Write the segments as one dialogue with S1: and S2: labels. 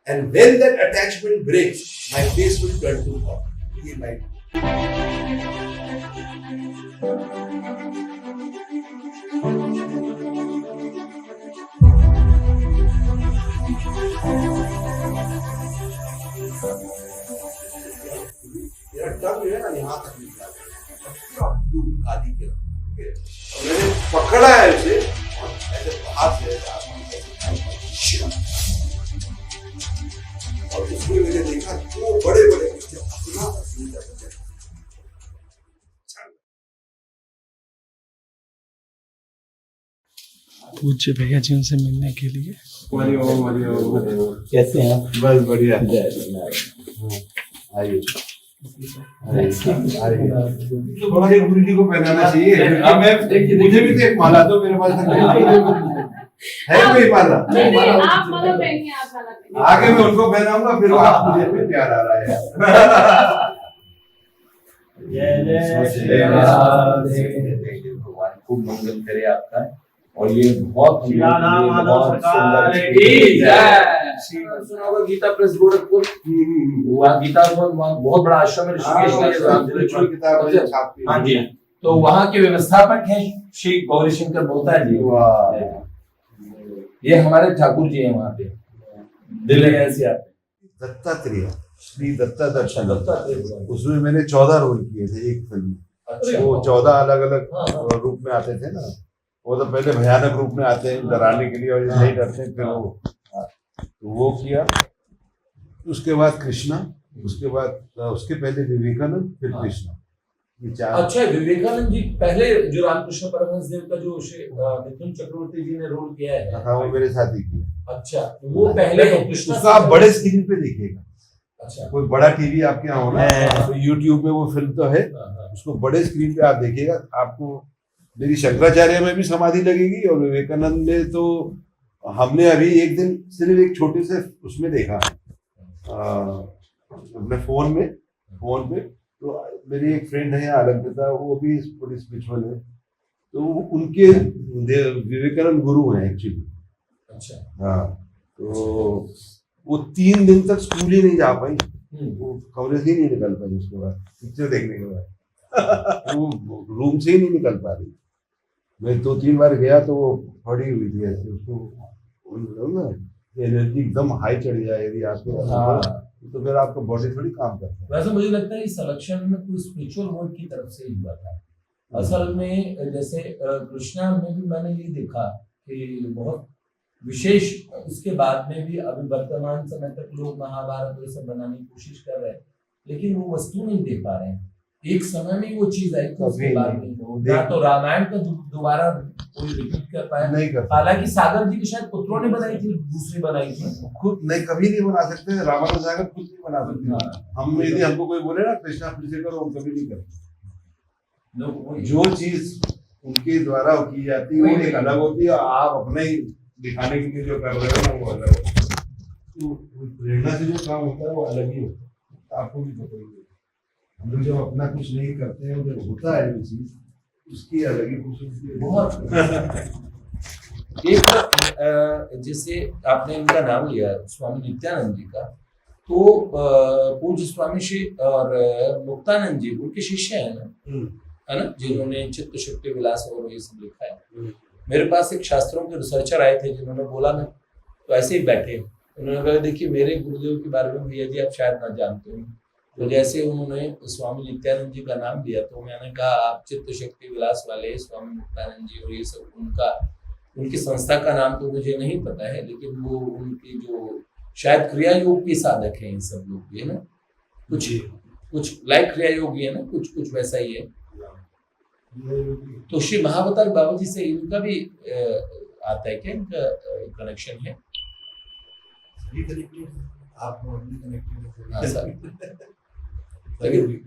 S1: And when that attachment breaks, my face will turn to God. He might. मेरा टंग है ना यहाँ तक निकला पूरा ब्लू आदि के मैंने पकड़ा है उसे ऐसे हाथ से और उसमें मैंने देखा दो बड़े बड़े बच्चे अपना असली बच्चे
S2: पूज्य भैया जी उनसे मिलने के लिए
S3: कैसे हैं?
S4: बस बढ़िया।
S3: आइए
S4: थोड़ा एक गुरुजी को पहनाना चाहिए। अब मैं मुझे भी तो एक माला दो मेरे पास है कोई माला?
S5: आप माला पहनिए, आप माला पहनिए।
S4: आगे मैं उनको पहनाऊंगा फिर वो आप मुझे पे प्यार आ रहा है।
S3: भगवान खूब मंगल करे आपका और ये बहुत सुंदर सुना होगा गीता प्रेस गोरखपुर वहाँ गीता बहुत बड़ा आश्रम है ऋषिकेश हाँ जी। तो वहाँ के व्यवस्थापक हैं श्री गौरी शंकर बोता जी। ये हमारे ठाकुर जी हैं वहाँ पे दिल्ली से आते
S4: दत्तात्रेय श्री दत्तात्रेय उसमें मैंने 14 रोल किए थे एक फिल्म में। वो 14 अलग अलग रूप में आते थे ना। वो तो पहले भयानक रूप में आते हैं डराने के लिए और नहीं डरते हैं। फिर वो किया। उसके बाद कृष्णा, उसके बाद उसके पहले विवेकानंद, फिर कृष्णा। ये चार।
S3: अच्छा विवेकानंद जी पहले जो रामकृष्ण परमहंस देव का जो मिथुन चक्रवर्ती जी ने रोल किया है
S4: हाँ वो मेरे साथ ही किया।
S3: अच्छा वो पहले
S4: उसका आप बड़े स्क्रीन पे देखिएगा।
S3: अच्छा
S4: कोई बड़ा टीवी आपके यहाँ होना तो यूट्यूब में वो फिल्म तो है उसको बड़े स्क्रीन पे आप देखिएगा। आपको मेरी शंकराचार्य में भी समाधि लगेगी और विवेकानंद में तो हमने अभी एक दिन सिर्फ एक छोटे से उसमें देखा अपने फोन पे। तो मेरी एक फ्रेंड है अलंकृता वो भी बड़ी स्पिरिचुअल है तो उनके विवेकानंद गुरु हैं एक्चुअली।
S3: अच्छा
S4: हाँ तो वो 3 दिन तक स्कूल ही नहीं जा पाई। वो कमरे से ही नहीं निकल पाई उसके बाद पिक्चर देखने के बाद वो रूम से ही नहीं निकल पा रही। मैं 2-3 बार गया तो वो पड़ी हुई थी ऐसे उसको ना एनर्जी एकदम हाई चढ़ जाए यदि आपको तो फिर आपका बॉडी थोड़ी काम करता है।
S3: वैसे मुझे लगता है इस सिलेक्शन में कोई स्पिरिचुअल वर्ड की तरफ से ही हुआ था। असल में जैसे कृष्णा में भी मैंने ये देखा कि बहुत विशेष उसके बाद में भी अभी वर्तमान समय तक लोग महाभारत ये सब बनाने की कोशिश कर रहे हैं लेकिन वो वस्तु नहीं दे पा रहे हैं। एक समय में वो चीज आई तो उसके बाद में ना तो रामायण का दोबारा कोई रिपीट कर पाया
S4: नहीं कर।
S3: हालांकि सागर जी के शायद पुत्रों ने बनाई थी दूसरी बनाई थी
S4: खुद नहीं कभी नहीं बना सकते। रामायण सागर खुद नहीं बना सकते। हम यदि हमको कोई बोले ना कृष्णा फिर से करो हम कभी नहीं करते। जो चीज उनके द्वारा की जाती है वो एक अलग होती है। आप अपने ही दिखाने के लिए जो कर रहे हो ना वो अलग होता है। तो प्रेरणा से जो काम होता है वो अलग ही होता है। आपको भी पता ही है हम लोग जब अपना कुछ नहीं करते हैं जब होता है वो चीज उसकी अलग ही खूबसूरती
S3: बहुत एक जैसे आपने इनका नाम लिया स्वामी नित्यानंद जी का तो पूज्य स्वामी श्री और मुक्तानंद जी उनके शिष्य हैं ना है ना जिन्होंने चित्त शक्ति विलास और ये सब लिखा है। मेरे पास एक शास्त्रों के रिसर्चर आए थे जिन्होंने बोला ना तो ऐसे ही बैठे उन्होंने कहा देखिए मेरे गुरुदेव के बारे में भैया जी आप शायद ना जानते हो। तो जैसे उन्होंने स्वामी नित्यानंद जी का नाम लिया तो मैंने कहा आप चित्त शक्ति विलास वाले स्वामी मुक्तानंद जी और ये सब उनकी संस्था का नाम तो मुझे नहीं पता है लेकिन वो उनकी जो शायद क्रिया योग के साधक हैं इन सब लोग भी है ना कुछ लाइक क्रिया योगी है ना कुछ वैसा ही है। तो श्री महावतार बाबा जी से इनका भी आता है क्या इनका कनेक्शन है?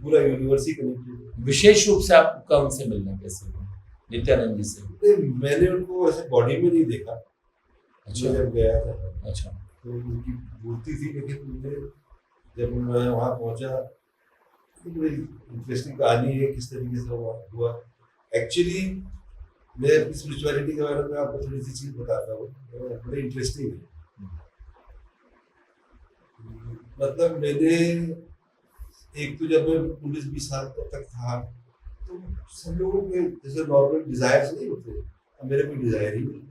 S4: पूरा यूनिवर्स ही कनेक्टेड।
S3: विशेष रूप से आपका उनसे मिलना कैसे हुआ नित्यानंद जी से?
S4: मैंने उनको ऐसे बॉडी में नहीं देखा।
S3: अच्छा
S4: जब गया था
S3: अच्छा
S4: तो उनकी मूर्ति थी लेकिन मुझे जब मैं वहाँ पहुंचा तो बड़ी इंटरेस्टिंग कहानी है किस तरीके से हुआ। एक्चुअली मैं अपनी स्पिरिचुअलिटी के बारे में आपको थोड़ी सी चीज बताता हूँ बड़ी इंटरेस्टिंग है।
S1: मतलब मैंने एक तो जब मैं 19-20 साल तक था तो सब लोगों के जैसे नॉर्मल डिजायर्स नहीं होते, अब मेरे कोई डिजायर ही नहीं।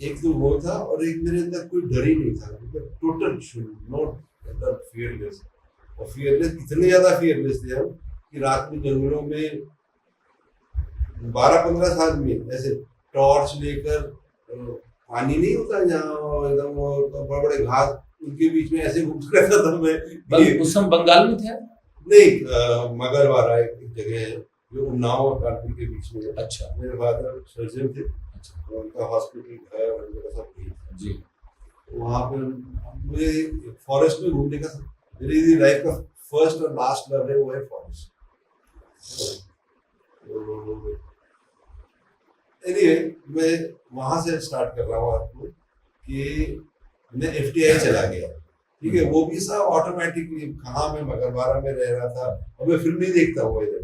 S1: एक तो वो था और एक मेरे अंदर कोई डर ही नहीं था, मतलब टोटल नॉट फियरलेस। और फियरलेस इतने ज्यादा फियरलेस थे हम कि रात में जंगलों में 12-15 साल में ऐसे टॉर्च लेकर, पानी नहीं होता जहाँ एकदम बड़े बड़े घास उनके बीच में ऐसे घूमता रहता था मैं।
S3: उस समय बंगाल में थे आप?
S1: नहीं, मगरवाड़ा एक जगह है जो उन्नाव और कानपुर के बीच में है।
S3: अच्छा।
S1: मेरे फादर सर्जन थे,
S3: अच्छा।
S1: उनका हॉस्पिटल है और मेरा सब ठीक है।
S3: जी।
S1: वहाँ पे मुझे फॉरेस्ट में घूमने का, मेरी लाइफ का फर्स्ट और लास्ट लव है, वो है फॉरेस्ट। एनीवे, मैं वहाँ से स्टार्ट कर रहा हूँ आपको कि मैं FTI चला गया, ठीक है। वो भी सब ऑटोमेटिकली, कहाँ मैं मगरवाड़ा में रह रहा था और मैं फिल्म नहीं देखता हुआ इधर।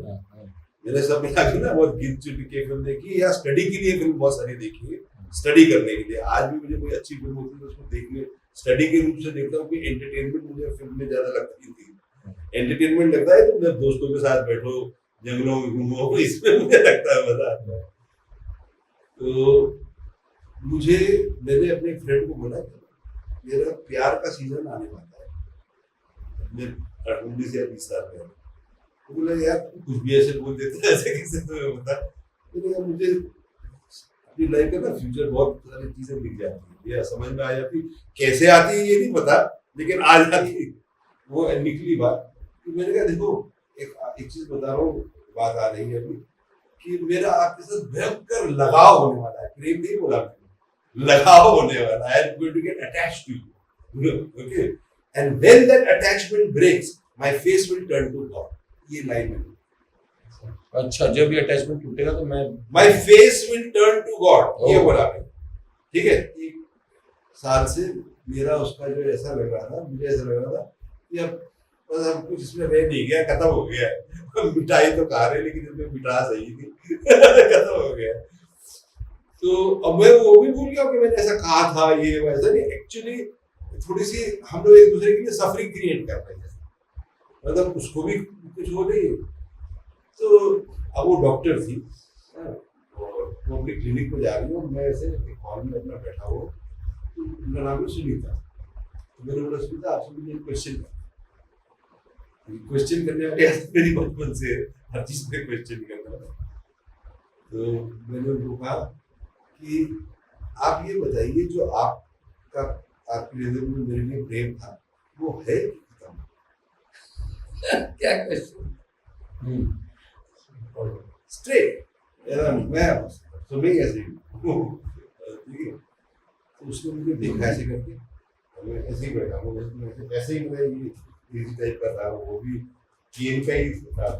S1: मैंने सब मिला के ना बहुत गिन चुन के फिल्म देखी या स्टडी के लिए फिल्म बहुत सारी देखी है, स्टडी करने के लिए। आज भी मुझे कोई अच्छी फिल्म होती है तो उसको देखने स्टडी के रूप से देखता हूँ कि एंटरटेनमेंट मुझे फिल्म में ज्यादा लगती थी। एंटरटेनमेंट लगता है तो जब दोस्तों के साथ बैठो, जंगलों में घूमो, इसमें मुझे लगता है मजा आता है। तो मैंने अपने फ्रेंड को बोला मेरा प्यार का सीजन आने वाला है, मैं 19 या 20 साल का। तो बोला यार तू कुछ भी ऐसे बोल देते हैं, ऐसे कैसे तुम्हें बता। मैंने कहा मुझे अपनी लाइफ का ना फ्यूचर बहुत सारी चीजें दिख जाती है, ये समझ में आ जाती, कैसे आती है ये नहीं पता, लेकिन आ जाती वो निकली बात। तो मैंने कहा देखो एक चीज बता रहा हूँ, बात आ रही है अभी कि मेरा आपके साथ भयंकर लगाव होने वाला है। प्रेम नहीं बोला, लगाव होने वाला है। I'm going to get attached to you, okay? And when that attachment breaks, my face will turn to God. ये लाइन है।
S3: अच्छा, जब ये अटैचमेंट टूटेगा तो मैं
S1: My face will turn to God, ये बोला मैं, ठीक है। 1 साल से मेरा उसका जो ऐसा लग रहा था, मुझे ऐसा लग रहा था कि अब बस हम कुछ इसमें रह नहीं गया, खत्म हो गया है। मिठाई तो खा रहे लेकिन इसमें मिठास सही थी, खत्म हो गया। तो अब मैं वो भी भूल गया कि मैंने ऐसा कहा था, ये वैसा नहीं। एक्चुअली थोड़ी सी हम लोग एक दूसरे के लिए सफरिंग क्रिएट कर रहे हैं, मतलब उसको भी कुछ हो नहीं। तो अब वो डॉक्टर थी और वो अपनी क्लिनिक में जा रही हूँ, मैं ऐसे एक हॉल में अपना बैठा हुआ, तो उनका नाम है सुनीता। तो मैंने बोला सुनीता आपसे मुझे क्वेश्चन करने वाली मेरी बचपन से हर चीज पे क्वेश्चन करना था। तो मैंने उनको कहा कि आप ये बताइए जो आपका आपके हृदय में मेरे लिए प्रेम था वो है खत्म? क्या क्वेश्चन, स्ट्रेट मैं सुबह ऐसे ठीक है। तो उसने मुझे देखा ऐसे करके, मैं ऐसे ही बैठा हूँ, ऐसे ही मैं इजी टाइप का था, वो भी गेम का ही था।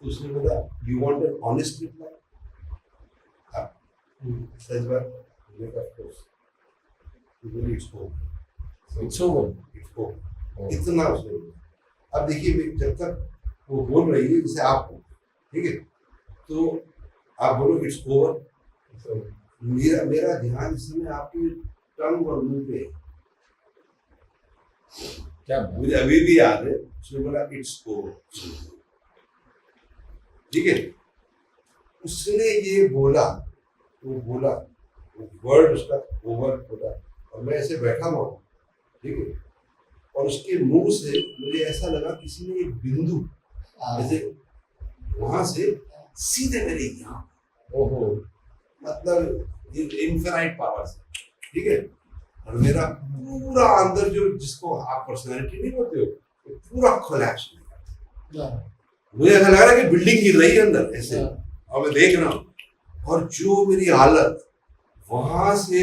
S1: तो उसने बोला you want an honest reply, सच बात मैंने कहा ऑफ कोर्स। तो बोली इट्स ओवर इतना उसने बोला। अब देखिए जब तक वो बोल रही है जैसे आप, ठीक है, तो आप बोलो इट्स ओवर, मेरा ध्यान इस समय आपकी टंग और मुंह पे है।
S3: क्या
S1: मुझे अभी भी याद है उसने बोला इट्स ओवर, ठीक है। उसने ये बोला, वो वर्ड उसका ओवर बोला और मैं ऐसे बैठा हुआ, ठीक है। और उसके मुंह से मुझे ऐसा लगा किसी ने एक बिंदु ऐसे वहां से सीधे मेरे यहाँ, ओहो, मतलब इनफिनाइट पावर से, ठीक है। और मेरा पूरा अंदर जो जिसको आप पर्सनालिटी नहीं बोलते हो, पूरा कोलैप्स हो गया। मुझे ऐसा लग रहा है कि बिल्डिंग गिर रही है अंदर ऐसे, और मैं देख रहा हूँ। और जो मेरी हालत वहां से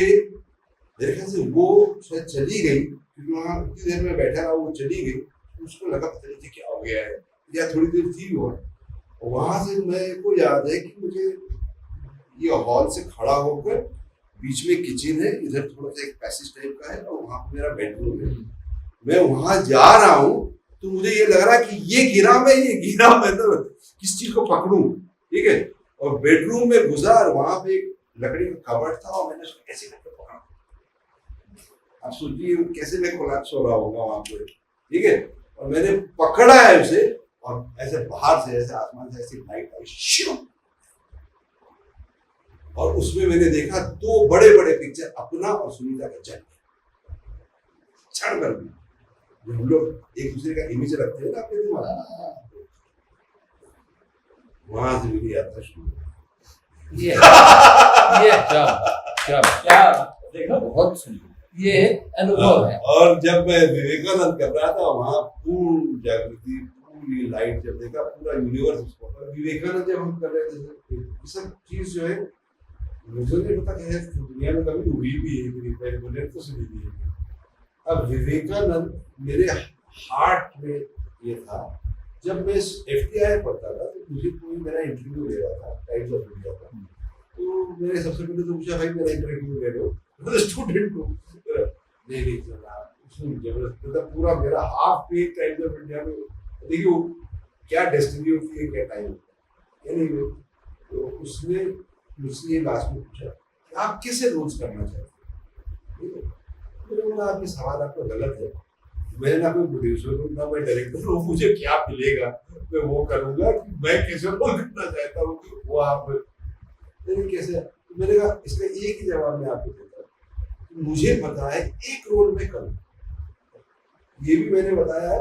S1: मेरे ख्याल से वो शायद चली गई, क्योंकि वहां उतनी देर में बैठा रहा, वो चली गई। उसको लगा पता नहीं क्या हो गया है, या थोड़ी देर थी वो। वहां से मेरे को याद है कि मुझे ये हॉल से खड़ा होकर, बीच में किचन है, इधर थोड़ा सा एक पैसेज टाइप का है और वहां पर मेरा बेडरूम है। मैं वहां जा रहा हूँ तो मुझे ये लग रहा है कि ये गिरा मैं तो किस चीज को पकड़ूं, ठीक है। और बेडरूम में घुसा और वहां पे एक लकड़ी का कबर्ड था और मैंने उसको ऐसे करके पकड़ा। आप सोचिए कैसे मैं कोलैप्स हो रहा होगा वहां पे, ठीक है। और मैंने पकड़ा है उसे और ऐसे बाहर से ऐसे आसमान से ऐसी लाइट आई श्यू, और उसमें मैंने देखा 2 बड़े-बड़े पिक्चर, अपना और सुनीता का जन्म, क्षण भर में जो हम लोग एक दूसरे का इमेज रखते हैं ना अपने दिमाग में, वहां से मेरी यात्रा शुरू हुई।
S3: ये क्या क्या
S6: क्या देखो,
S3: बहुत सुंदर ये अनुभव है।
S1: और जब मैं विवेकानंद कर रहा था वहां पूर्ण जागृति, पूरी लाइट, जब देखा पूरा यूनिवर्स उसको, विवेकानंद जब हम कर रहे थे ये सब चीज जो है मुझे नहीं पता कि दुनिया में कभी हुई भी है कि नहीं, मैंने तो सुनी भी है। अब विवेकानंद मेरे हार्ट में ये था, जब मैं FTI पढ़ता था तो मुझे कोई मेरा इंटरव्यू ले रहा था, टाइम्स ऑफ इंडिया का, तो मैंने सबसे पहले तो पूछा भाई मेरा इंटरव्यू ले लो, मैं स्टूडेंट हूँ, नहीं चला, उसने जबरदस्त, मतलब पूरा मेरा half page times of India में, देखिए वो क्या डेस्टिनी होती है, क्या टाइम यानी। तो उसने मुझसे ये लास्ट में पूछा कि आप किसे रोज करना चाहते हैं, मैंने बोला आपके सवाल आपका गलत है, मैं ना कोई प्रोड्यूसर हूँ ना मैं डायरेक्टर हूँ, मुझे क्या मिलेगा मैं वो करूंगा, कि मैं कैसे रोल करना चाहता हूँ वो आप कैसे। तो मैंने कहा इसका एक ही जवाब मैं आपको देता हूँ, मुझे पता है एक रोल में करूँ, ये भी मैंने बताया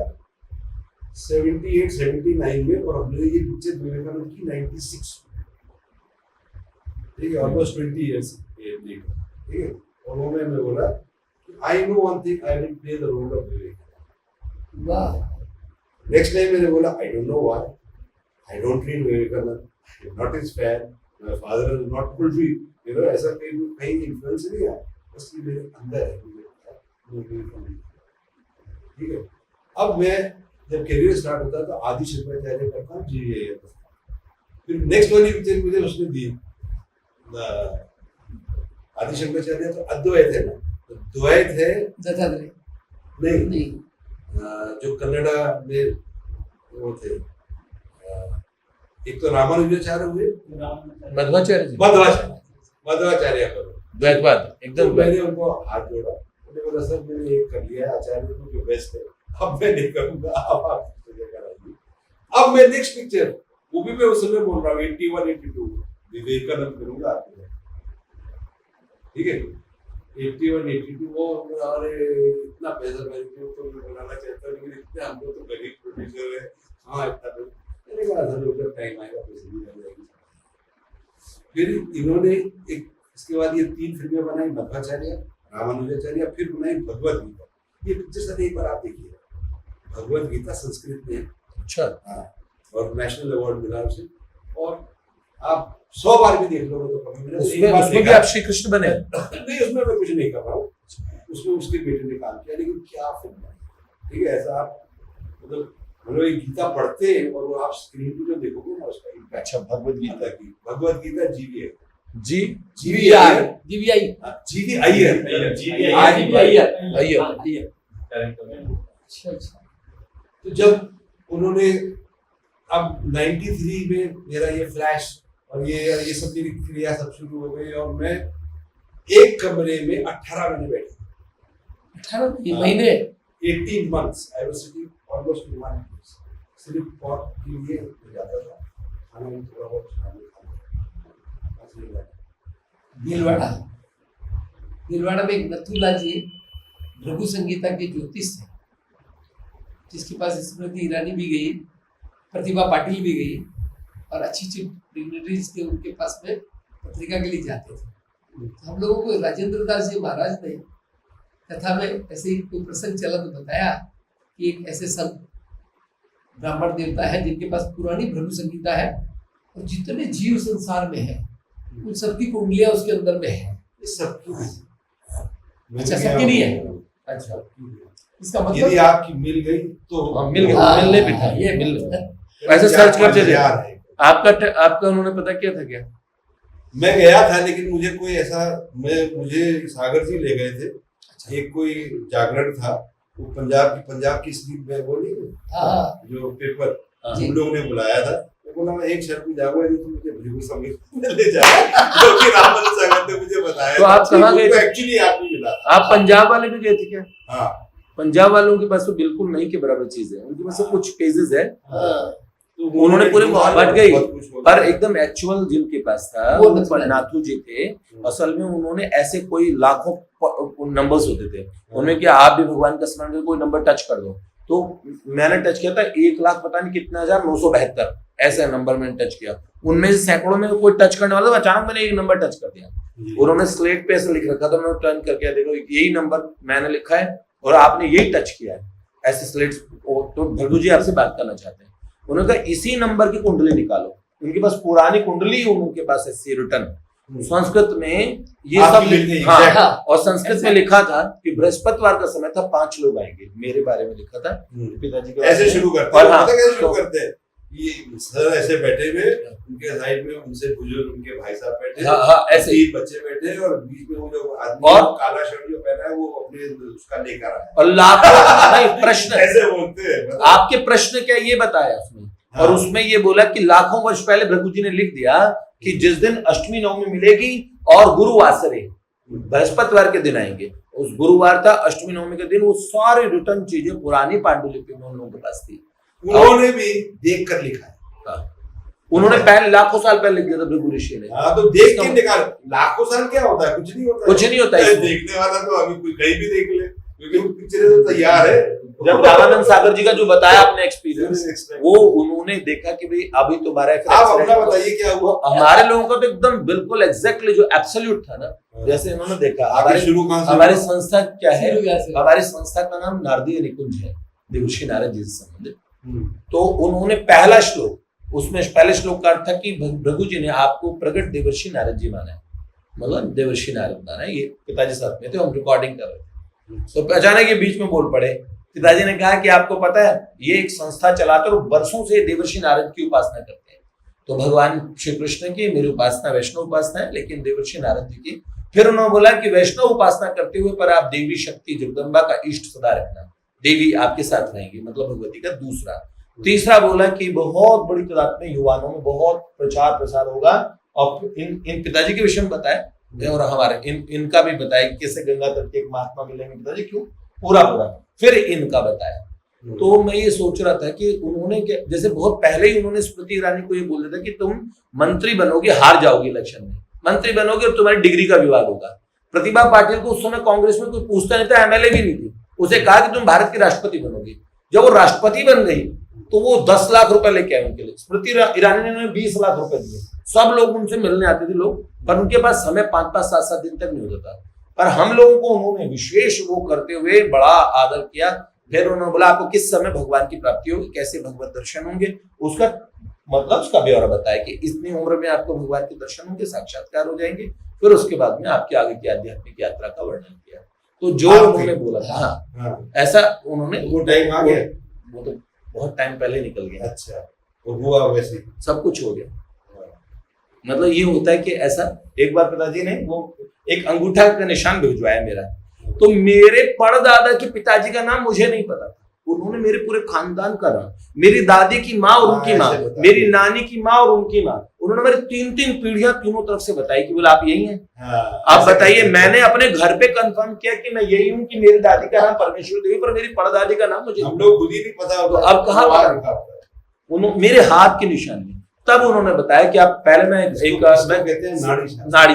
S1: 78-79 में, और हमने ये पिक्चर विवेकानंद की 96, ठीक है, ऑलमोस्ट 20 इयर्स लेटर, ठीक है। और वो मैं बोला I know one thing, I will play the role of Vivekananda.
S3: वाह।
S1: नेक्स्ट टाइम मैंने बोला I don't know why, I don't read Vivekananda, I am not his fan, my father is not told me, you know, ऐसा कहीं influence नहीं आया, बस ये मेरे अंदर है, ठीक है। अब मैं जब करियर स्टार्ट होता तो आदि शंकराचार्य करता हूँ जी, ये फिर नेक्स्ट वाली पिक्चर मुझे उसने दी आदि शंकराचार्य, तो अद्वैत है ना, तो द्वैत है
S3: दत्तात्रेय
S1: नहीं,
S3: नहीं,
S1: जो कन्नड़ा में वो थे, एक तो रामानुजाचार्य हुए,
S3: मध्वाचार्य जी,
S1: मध्वाचार्य करो,
S3: द्वैतवाद एकदम
S1: तो मैंने उनको हाथ जोड़ा, मैंने बोला सर मैंने एक कर लिया है आचार्य को जो बेस्ट है, अब मैं नहीं करूंगा, अब आप कराइए। अब मैं नेक्स्ट पिक्चर, वो भी मैं उस समय बोल रहा हूँ 81-82 विवेकानंद करूंगा आपके, ठीक है, 81-82 वो, अरे इतना पैसा मेरे को तो मैं बनाना चाहता हूँ, लेकिन इतने हम लोग तो गरीब प्रोड्यूसर है, हाँ इतना तो मैंने कहा सर उधर टाइम आएगा पैसे भी मिल जाएगी। फिर इन्होंने एक, इसके बाद ये 3 फिल्में बनाई, मध्वाचार्य, रामानुजाचार्य, फिर बनाई भगवत गीता। ये पिक्चर सर एक बार आप देखिए, भगवत गीता संस्कृत में,
S3: अच्छा,
S1: हाँ, और नेशनल अवार्ड मिला उसे, और आप 100 बार भी देख लो तो कभी मैंने
S3: उसमें भी आप श्री कृष्ण बने?
S1: नहीं, उसमें मैं कुछ नहीं कर रहा हूँ, उसमें उसके बेटे ने काम किया, लेकिन क्या फिल्म है, ठीक है। ऐसा आप मतलब हम लोग गीता पढ़ते हैं और वो आप स्क्रीन पे जो देखोगे ना उसका इम्पैक्ट,
S3: अच्छा, भगवत गीता
S1: की भगवत गीता जीवी
S3: जीवीआई अच्छा अच्छा।
S1: तो जब उन्होंने अब 93 में मेरा ये फ्लैश और ये सब मेरी क्रिया सब शुरू हो गई, और मैं एक कमरे में 18 महीने बैठा,
S3: 18 महीने,
S1: 18 months I was sitting almost in one place, सिर्फ पॉट के लिए जाता था, खाना में थोड़ा बहुत
S6: भीलवाड़ा में एक नथुला जी भृगु संगीता के ज्योतिष थे, जिसके पास स्मृति ईरानी भी गई, प्रतिभा पाटिल भी गई, और अच्छी अच्छी डिग्निटरीज के उनके पास में पत्रिका के लिए जाते थे। तो हम लोगों को राजेंद्र दास जी महाराज ने कथा में ऐसे ही कोई प्रसंग चला तो बताया कि एक ऐसे संत ब्राह्मण देवता है जिनके पास पुरानी भृगु संगीता है, और जितने जीव संसार में है उन सबकी कुंडलियां उसके अंदर में है।
S1: सबकी
S6: अच्छा, सबकी नहीं है,
S3: अच्छा,
S6: इसका
S1: यदि
S6: मतलब
S1: आपकी मिल गई तो
S3: मिल गई,
S6: हाँ,
S3: मिलने भी था,
S6: ये
S3: ऐसे सर्च करते थे।
S1: यार है।
S3: आपका उन्होंने पता किया था क्या?
S1: मैं गया था, लेकिन मुझे कोई ऐसा, मुझे सागर जी ले गए थे, एक कोई जागरण था, वो पंजाब की स्लीप में वो नहीं,
S6: हाँ,
S1: जो पेपर
S6: जी।
S1: उन लोगों ने बुलाया था, मैं बोला मैं एक शर्त में जाऊंगा, यदि तुम मुझे भृगु संगीत में ले जाओ, क्योंकि रामन सागर ने मुझे बताया
S3: तो आप कहाँ गए थे?
S1: एक्चुअली आप ही मिला था।
S3: आप पंजाब वाले भी गए थे क्या?
S1: हाँ
S3: पंजाब वालों के पास तो बिल्कुल नहीं के बराबर चीज है, उनके पास तो कुछ केसेस है,
S1: तो
S3: उन्होंने पूरे बट गई,
S1: बहुत कुछ बोला।
S3: पर एकदम एक्चुअल जिनके पास था
S6: वो
S3: वो नाथू जी थे। असल में उन्होंने ऐसे कोई लाखों नंबर्स होते थे उनमें कि आप भी भगवान का स्मरण करके कोई नंबर टच कर दो, तो मैंने टच किया था 1,00,000 पता नहीं कितना 972 ऐसे नंबर मैंने टच किया, उनमें से सैकड़ों में कोई टच करने वाला था, अचानक मैंने एक नंबर टच कर दिया। उन्होंने स्लेट पे ऐसे लिख रखा था, मैंने टर्न करके देखो यही नंबर मैंने लिखा है और आपने यही टच किया है, ऐसे स्लेट। तो भृगु जी आपसे बात करना चाहते हैं। उन्होंने कहा इसी नंबर की कुंडली निकालो, उनके पास पुरानी कुंडली उनके पास है रिटर्न संस्कृत में ये सब
S1: आपकी लिखी,
S3: हाँ,
S1: exact।
S3: और संस्कृत में लिखा था कि बृहस्पतिवार का समय था, 5 लोग आएंगे, मेरे बारे में लिखा था पिताजी के
S1: ऐसे
S3: बारे में।
S1: शुरू करते
S3: और
S1: हैं,
S3: हाँ,
S1: पता कैसे शुरू
S3: तो-
S1: करते हैं? ये सर ऐसे बैठे हुए, उनके साइड में उनसे बुजुर्ग उनके भाई साहब बैठे,
S3: हाँ, ऐसे ही।
S1: 3 बच्चे बैठे और बीच में वो जो आदमी
S3: और
S1: काला शर्ट जो पहना है वो अपने उसका लेकर आया है।
S3: और लाखों नहीं प्रश्न,
S1: ऐसे बोलते हैं मतलब।
S3: आपके प्रश्न क्या ये बताया उसमें,
S1: हाँ।
S3: और उसमें ये बोला कि लाखों वर्ष पहले भृगु जी ने लिख दिया कि जिस दिन अष्टमी नवमी मिलेगी और गुरुवासरे बृहस्पतिवार के दिन आएंगे, उस गुरुवार था अष्टमी नवमी के दिन, वो सारी रिटर्न चीजें पुरानी पांडुलिपि में उन लोगों के पास थी।
S1: उन्होंने भी देख कर लिखा है।
S3: उन्होंने पहले लाखों साल पहले लिख दिया था भृगु ऋषि ने।
S1: हाँ तो देख के निकाल, लाखों साल क्या होता है, कुछ नहीं होता है।
S3: कुछ नहीं होता है इसमें।
S1: देखने वाला तो अभी कोई कहीं भी देख ले, क्योंकि वो पिक्चरें तो तैयार है।
S3: जब रामानंद सागर जी का जो बताया अपने एक्सपीरियंस, वो उन्होंने देखा कि भाई अभी तुम्हारा
S1: आप अपना बताइए क्या हुआ?
S3: हमारे लोगों का तो एकदम बिल्कुल एग्जैक्टली जो एब्सोल्यूट था ना, जैसे उन्होंने देखा।
S1: आगे शुरू कहाँ से?
S3: हमारी संस्था क्या है,
S6: शुरू यहाँ से।
S3: हमारी संस्था का नाम नारदीय निकुंज है, देवर्षि नारद जी से संबंधित। तो उन्होंने पहला श्लोक, उसमें पहले श्लोक का अर्थ था कि भृगु जी ने आपको प्रगट देवर्षि नारद जी माना है, मतलब देवर्षि नारद माना है। ये पिताजी साथ में थे, हम रिकॉर्डिंग कर रहे थे, तो अचानक ये बीच में बोल पड़े। पिताजी ने कहा कि आपको पता है ये एक संस्था चलाते और वर्षों से देवर्षि नारद की उपासना करते हैं, तो भगवान श्री कृष्ण की मेरी उपासना वैष्णव उपासना है, लेकिन देवर्षि नारद जी की। फिर उन्होंने बोला कि वैष्णव उपासना करते हुए पर आप देवी शक्ति जगदम्बा का इष्ट सदा रखना, देवी आपके साथ रहेंगी, मतलब भगवती का दूसरा। तीसरा बोला कि बहुत बड़ी तादाद में युवाओं में बहुत प्रचार प्रसार होगा, और इन पिताजी के विषय में बताया और हमारे इनका भी बताया कि कैसे गंगा तट के एक महात्मा मिलेंगे पिताजी, क्यों पूरा फिर इनका बताया। तो मैं ये सोच रहा था कि उन्होंने जैसे बहुत पहले ही उन्होंने स्मृति ईरानी को ये बोल दिया था कि तुम मंत्री बनोगे, हार जाओगे इलेक्शन में, मंत्री बनोगे और तुम्हारी डिग्री का विवाद होगा। प्रतिभा पाटिल को उस समय कांग्रेस में कोई पूछता नहीं था, एमएलए भी नहीं थी, उसे कहा कि तुम भारत की राष्ट्रपति बनोगे। जब वो राष्ट्रपति बन गई तो वो 10 लाख रुपए लेके आए उनके लिए। स्मृति ईरानी ने उन्हें 20 लाख रुपए दिए। सब लोग उनसे मिलने आते थे लोग, पर उनके पास समय 5-5, 7-7 दिन तक नहीं होता था। पर हम लोगों को उन्होंने विशेष वो करते हुए बड़ा आदर किया। फिर उन्होंने बोला आपको किस समय भगवान की प्राप्ति होगी, कैसे भगवत दर्शन होंगे, उसका मतलब उसका ब्यौरा बताया कि इतनी उम्र में आपको भगवान के दर्शन होंगे, साक्षात्कार हो जाएंगे। फिर उसके बाद में आपकी आगे की आध्यात्मिक यात्रा का वर्णन किया। तो जो उन्होंने बोला था, हाँ, ऐसा उन्होंने,
S1: वो टाइम आ गया,
S3: वो तो बहुत टाइम पहले निकल गया।
S1: अच्छा, वो हुआ वैसे
S3: सब कुछ हो गया। मतलब ये होता है कि ऐसा एक बार पिताजी ने वो एक अंगूठा का निशान भिजवाया मेरा, तो मेरे परदादा के पिताजी का नाम मुझे नहीं पता था, उन्होंने मेरे पूरे खानदान का नाम, मेरी दादी की माँ और उनकी माँ, मेरी नानी की माँ और उनकी माँ, उन्होंने मेरी 3-3 पीढ़ियां तीनों तरफ से बताई कि बोला आप यही हैं। आप बताइए, मैंने अपने घर पे कंफर्म किया कि मैं यही हूँ कि मेरी दादी का नाम परमेश्वर देवी, पर मेरी परदादी का नाम मुझे
S1: हम लोग खुद ही नहीं पता,
S3: तो अब कहाँ मेरे हाथ के निशान में। तब उन्होंने बताया कि आप पहले मैं एक
S1: कहते हैं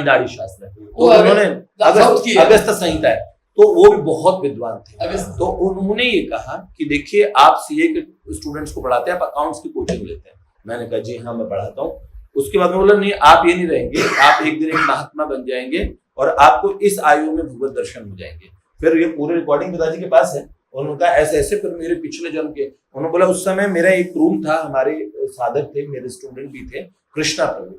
S3: नाड़ी शास्त्र, तो
S6: वो
S3: उन्होंने
S6: साउथ
S3: अगस्त संहिता है, तो वो भी बहुत विद्वान थे।
S6: अगस्त।
S3: तो उन्होंने ये कहा कि देखिए आप सीए के स्टूडेंट्स को पढ़ाते हैं, आप अकाउंट्स की कोचिंग लेते हैं। मैंने कहा जी हाँ मैं पढ़ाता हूँ। उसके बाद में बोला नहीं आप ये नहीं रहेंगे, आप एक दिन एक महात्मा बन जाएंगे और आपको इस आयु में भगवत दर्शन हो जाएंगे। फिर ये पूरे रिकॉर्डिंग पिताजी के पास है। उन्होंने कहा ऐसे ऐसे, फिर मेरे पिछले जन्म के, उन्होंने बोला उस समय मेरा एक रूम था, हमारे साधक थे, मेरे स्टूडेंट भी थे, कृष्णा प्रभु,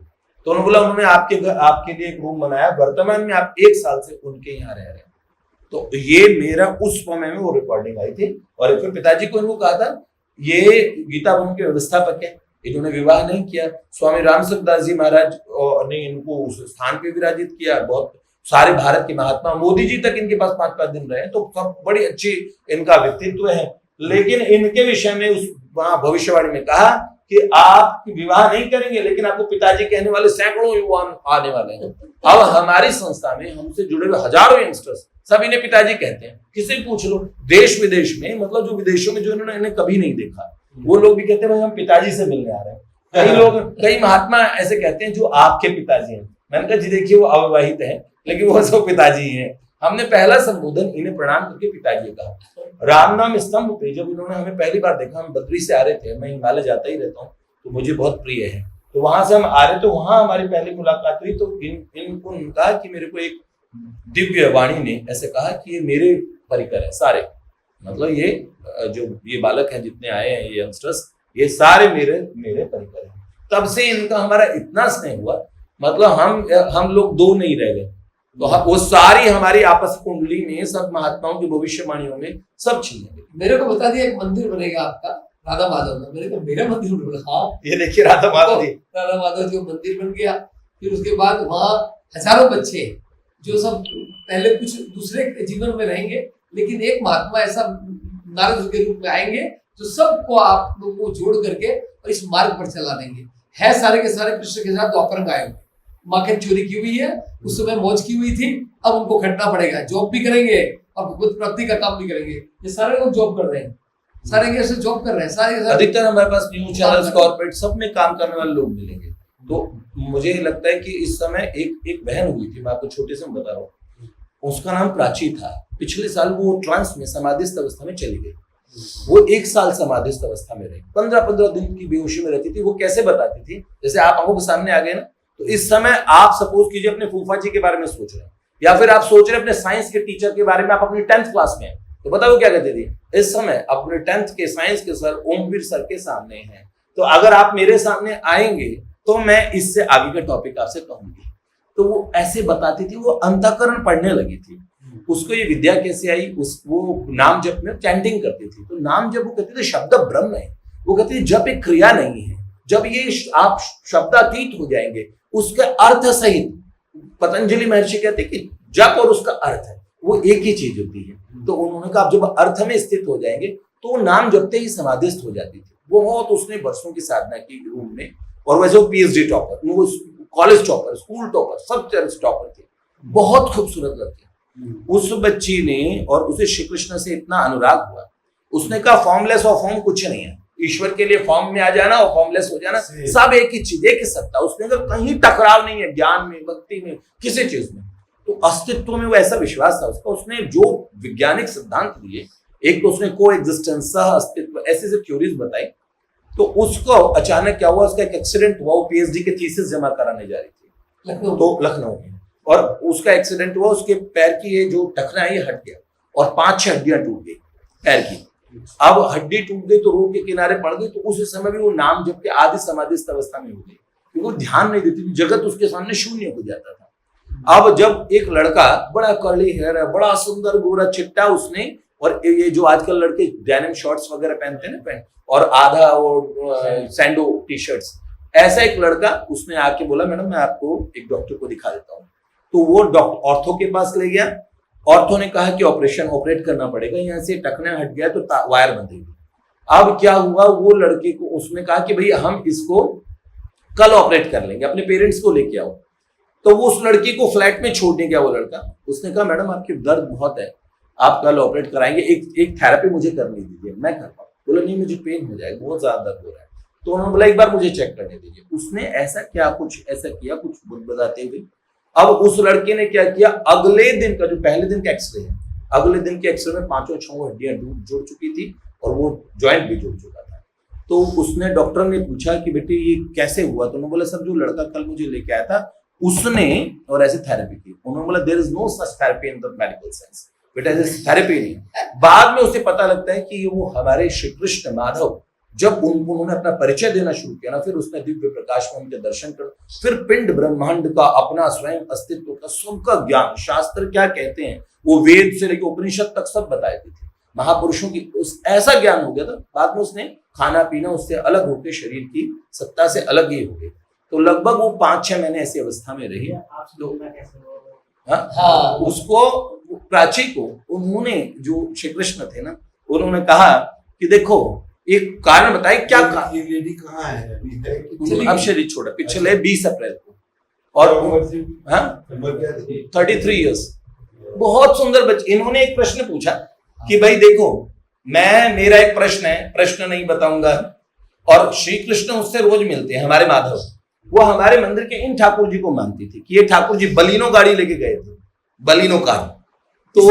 S3: तो उन्होंने बोला उन्होंने आपके लिए एक रूम बनाया, वर्तमान में आप 1 साल से उनके यहाँ रह रहे हैं। तो ये मेरा उस समय में वो रिकॉर्डिंग आई थी। और फिर पिताजी को इनको कहा था ये गीता भवन के व्यवस्थापक है, इन्होंने विवाह नहीं किया, स्वामी रामसुखदास जी महाराज ने इनको उस स्थान पे विराजित किया, बहुत सारे भारत के महात्मा, मोदी जी तक इनके पास 5-5 दिन रहे, तो सब बड़ी अच्छी इनका व्यक्तित्व है। लेकिन इनके विषय में उस वहां भविष्यवाणी में कहा कि आप विवाह नहीं करेंगे, लेकिन आपको पिताजी कहने वाले सैकड़ों युवा आने वाले हैं। अब हमारी संस्था में हमसे जुड़े हुए हजारों यंगस्टर्स सब इन्हें पिताजी कहते हैं। किसी भी पूछ लो, देश विदेश में, मतलब जो विदेशों में जो इन्हें कभी नहीं देखा, वो लोग भी कहते हैं भाई हम पिताजी से मिलने आ रहे हैं। कई लोग, कई महात्मा ऐसे कहते हैं जो आपके पिताजी हैं। मैंने कहा जी देखिए वो अविवाहित हैं, लेकिन वो सब पिताजी ही हैं। हमने पहला संबोधन इन्हें प्रणाम करके पिताजी कहा। रामनाम स्तंभ पे जब इन्होंने हमें पहली बार देखा, हम बद्री से आ रहे थे, मैं हिमालय जाता ही रहता हूँ तो मुझे बहुत प्रिय है, तो वहां से हम आ रहे, तो वहां हमारी पहली मुलाकात हुई। तो इनको कहा कि मेरे को एक दिव्य वाणी ने ऐसे कहा कि ये मेरे परिकर है सारे, मतलब ये जो ये बालक है जितने आए हैं ये यंगस्टर्स, ये सारे मेरे परिकर हैं। तब से इनका हमारा इतना स्नेह हुआ, मतलब हम लोग दो नहीं रह गए, तो वो सारी हमारी आपस कुंडली में सब महात्माओं की भविष्यवाणियों में सब चीजें।
S6: मेरे को बता दिया एक मंदिर बनेगा आपका राधा माधव में। मेरे को मेरा मंदिर बना, हाँ
S3: ये देखिए राधा माधव जी,
S6: राधा माधव जो मंदिर बन गया। फिर उसके बाद वहाँ हजारों बच्चे जो सब पहले कुछ दूसरे जीवन में रहेंगे, लेकिन एक महात्मा ऐसा नारद के रूप में आएंगे जो सबको आप लोगों को जोड़ करके और इस मार्ग पर चला देंगे। है सारे के सारे कृष्ण के साथ द्वापर में आए हुए, माखन चोरी की हुई है, उस समय मौज की हुई थी, अब उनको खटना पड़ेगा, जॉब भी करेंगे और भगवत प्राप्ति का काम भी करेंगे। ये सारे लोग जॉब कर रहे हैं, सारे के ऐसे जॉब कर रहे हैं, सारे
S3: अधिकतर हमारे पास न्यूज चैनल्स, कॉर्पोरेट सब में काम करने वाले लोग मिलेंगे। तो मुझे लगता है कि इस समय एक बहन हुई थी, मैं आपको छोटे से बता रहा हूँ, उसका नाम प्राची था। पिछले साल वो ट्रांस में समाधिस्थ अवस्था में चली गई। वो 1 साल समाधिस्थ अवस्था में रही, 15-15 दिन की बेहोशी में रहती थी। वो कैसे बताती थी, जैसे आप आंखों के सामने आ गए ना, तो इस समय आप सपोज कीजिए अपने फूफा जी के बारे में सोच रहे हैं, या फिर आप सोच रहे हैं अपने साइंस के टीचर के बारे में, आप अपनी 10th क्लास में हैं, तो बताओ क्या कहते थे, इस समय अपने 10th के साइंस के सर ओमवीर सर के सामने हैं, तो अगर आप मेरे सामने आएंगे तो मैं इससे आगे का टॉपिक आपसे कहूंगी। तो वो ऐसे बताती थी, वो अंतःकरण पढ़ने लगी थी। उसको ये विद्या कैसे आई, वो नाम जप में चैंटिंग करती थी। तो नाम जब वो कहते थे शब्द ब्रह्म है, वो कहते थे जब एक क्रिया नहीं है, जब ये आप शब्दातीत हो जाएंगे उसके अर्थ सहित, पतंजलि महर्षि कहते हैं कि जप और उसका अर्थ है वो एक ही चीज होती है। तो उन्होंने कहा जब अर्थ में स्थित हो जाएंगे तो नाम जपते ही समाधिस्थ हो जाती थी। वो बहुत उसने वर्षों की साधना की रूम में, और वैसे वो पीएचडी टॉपर, वो कॉलेज टॉपर, स्कूल टॉपर, सब चर्च टॉपर थे, बहुत खूबसूरत लड़के। उस बच्ची ने, और उसे श्री कृष्ण से इतना अनुराग हुआ, उसने कहा फॉर्मलेस और फॉर्म कुछ नहीं है, ईश्वर के लिए फॉर्म में आ जाना और फॉर्मलेस हो जाना सब एक ही चीज, एक ही सत्ता। उसने कहा कहीं टकराव नहीं है, ज्ञान में, भक्ति में, किसी चीज में। तो अस्तित्व में वो ऐसा विश्वास था उसका। उसने जो वैज्ञानिक सिद्धांत दिए, एक तो उसने को एग्जिस्टेंस, सह अस्तित्व, ऐसे थ्योरीज बताई। तो उसको अचानक क्या हुआ, उसका एक एक्सीडेंट हुआ, वो पीएचडी के थीसिस जमा कराने जा रही थी लखनऊ में, और उसका एक्सीडेंट हुआ, उसके पैर की ये जो टखना है ये हट गया और 5-6 हड्डियां टूट गई पैर की। अब हड्डी टूट गई तो रोड के किनारे पड़ गई, तो उस समय भी वो नाम जप के आदि समाधिस्थ अवस्था में हो गई, क्योंकि वो ध्यान नहीं देती थी, जगत उसके सामने शून्य हो जाता था। अब जब एक लड़का, बड़ा कर्ली हेयर है, बड़ा सुंदर गोरा चिट्टा, उसने, और ये जो आजकल लड़के डेनिम शॉर्ट्स वगैरह पहनते हैं ना, पैंट और आधा वो सैंडो टी शर्ट्स, ऐसा एक लड़का, उसने आके बोला मैडम मैं आपको एक डॉक्टर को दिखा देता हूँ। तो वो डॉक्टर ऑर्थो के पास ले गया। ऑर्थो ने कहा कि ऑपरेट करना पड़ेगा, यहाँ से टखना हट गया तो वायर बंधेगी। अब क्या हुआ, वो लड़के को उसने कहा कि भैया हम इसको कल ऑपरेट कर लेंगे, अपने पेरेंट्स को लेके आओ। तो वो उस लड़की को फ्लैट में छोड़ने गया वो लड़का। उसने कहा मैडम आपकी दर्द बहुत है, आप कल ऑपरेट कराएंगे, एक थेरेपी मुझे करने दीजिए, मैं कर पाऊँ। बोला नहीं मुझे पेन हो जाएगा, बहुत ज्यादा दर्द हो रहा है। तो उन्होंने बोला एक बार मुझे चेक करने दीजिए। उसने ऐसा किया, कुछ बताते हुए। अब उस लड़के ने क्या किया, अगले दिन का, जो पहले दिन का एक्सरे है, अगले दिन के एक्सरे में 5-6 हड्डियां जुड़ चुकी थी और वो जॉइंट भी जुड़ चुका था। तो उसने, डॉक्टर ने पूछा कि बेटे ये कैसे हुआ, तो उन्होंने बोला सर जो लड़का कल मुझे लेके आया था उसने और ऐसे थेरेपी की। उन्होंने बोला there is no such therapy in the medical science, बेटा ऐसे थेरेपी नहीं। बाद में उसे पता लगता है कि वो हमारे श्री कृष्ण माधव, जब उन्होंने अपना परिचय देना शुरू किया ना, फिर उसने दिव्य प्रकाश में उनके दर्शन कर, फिर पिंड ब्रह्मांड का, अपना स्वयं अस्तित्व का, सबका ज्ञान, शास्त्र क्या कहते हैं वो वेद से लेकर उपनिषद तक सब बताए थे। महापुरुषों की उस ऐसा ज्ञान हो गया था। बाद में उसने खाना पीना उससे अलग होकर शरीर की सत्ता से अलग ही हो गए। तो लगभग वो 5-6 महीने ऐसी अवस्था में रही। उसको, प्राची को, उन्होंने, जो श्री कृष्ण थे ना, उन्होंने कहा कि देखो एक कारण बताइए क्या कारण?
S1: ये लेडी कहाँ है अभी, है कि
S3: अब शरीर छोड़ा, पिछले 20 अप्रैल को, और हाँ
S1: उम्र क्या थी?
S3: 33 इयर्स। बहुत सुंदर बच्चे। इन्होंने एक प्रश्न पूछा कि भाई देखो, मेरा एक प्रश्न है, प्रश्न नहीं बताऊंगा, और श्री कृष्ण उससे रोज मिलते हैं, हमारे माधव। वो हमारे मंदिर के इन ठाकुर जी को मानती थी कि ये ठाकुर जी बलिनो गाड़ी लेके गए थे, बलिनो कार। तो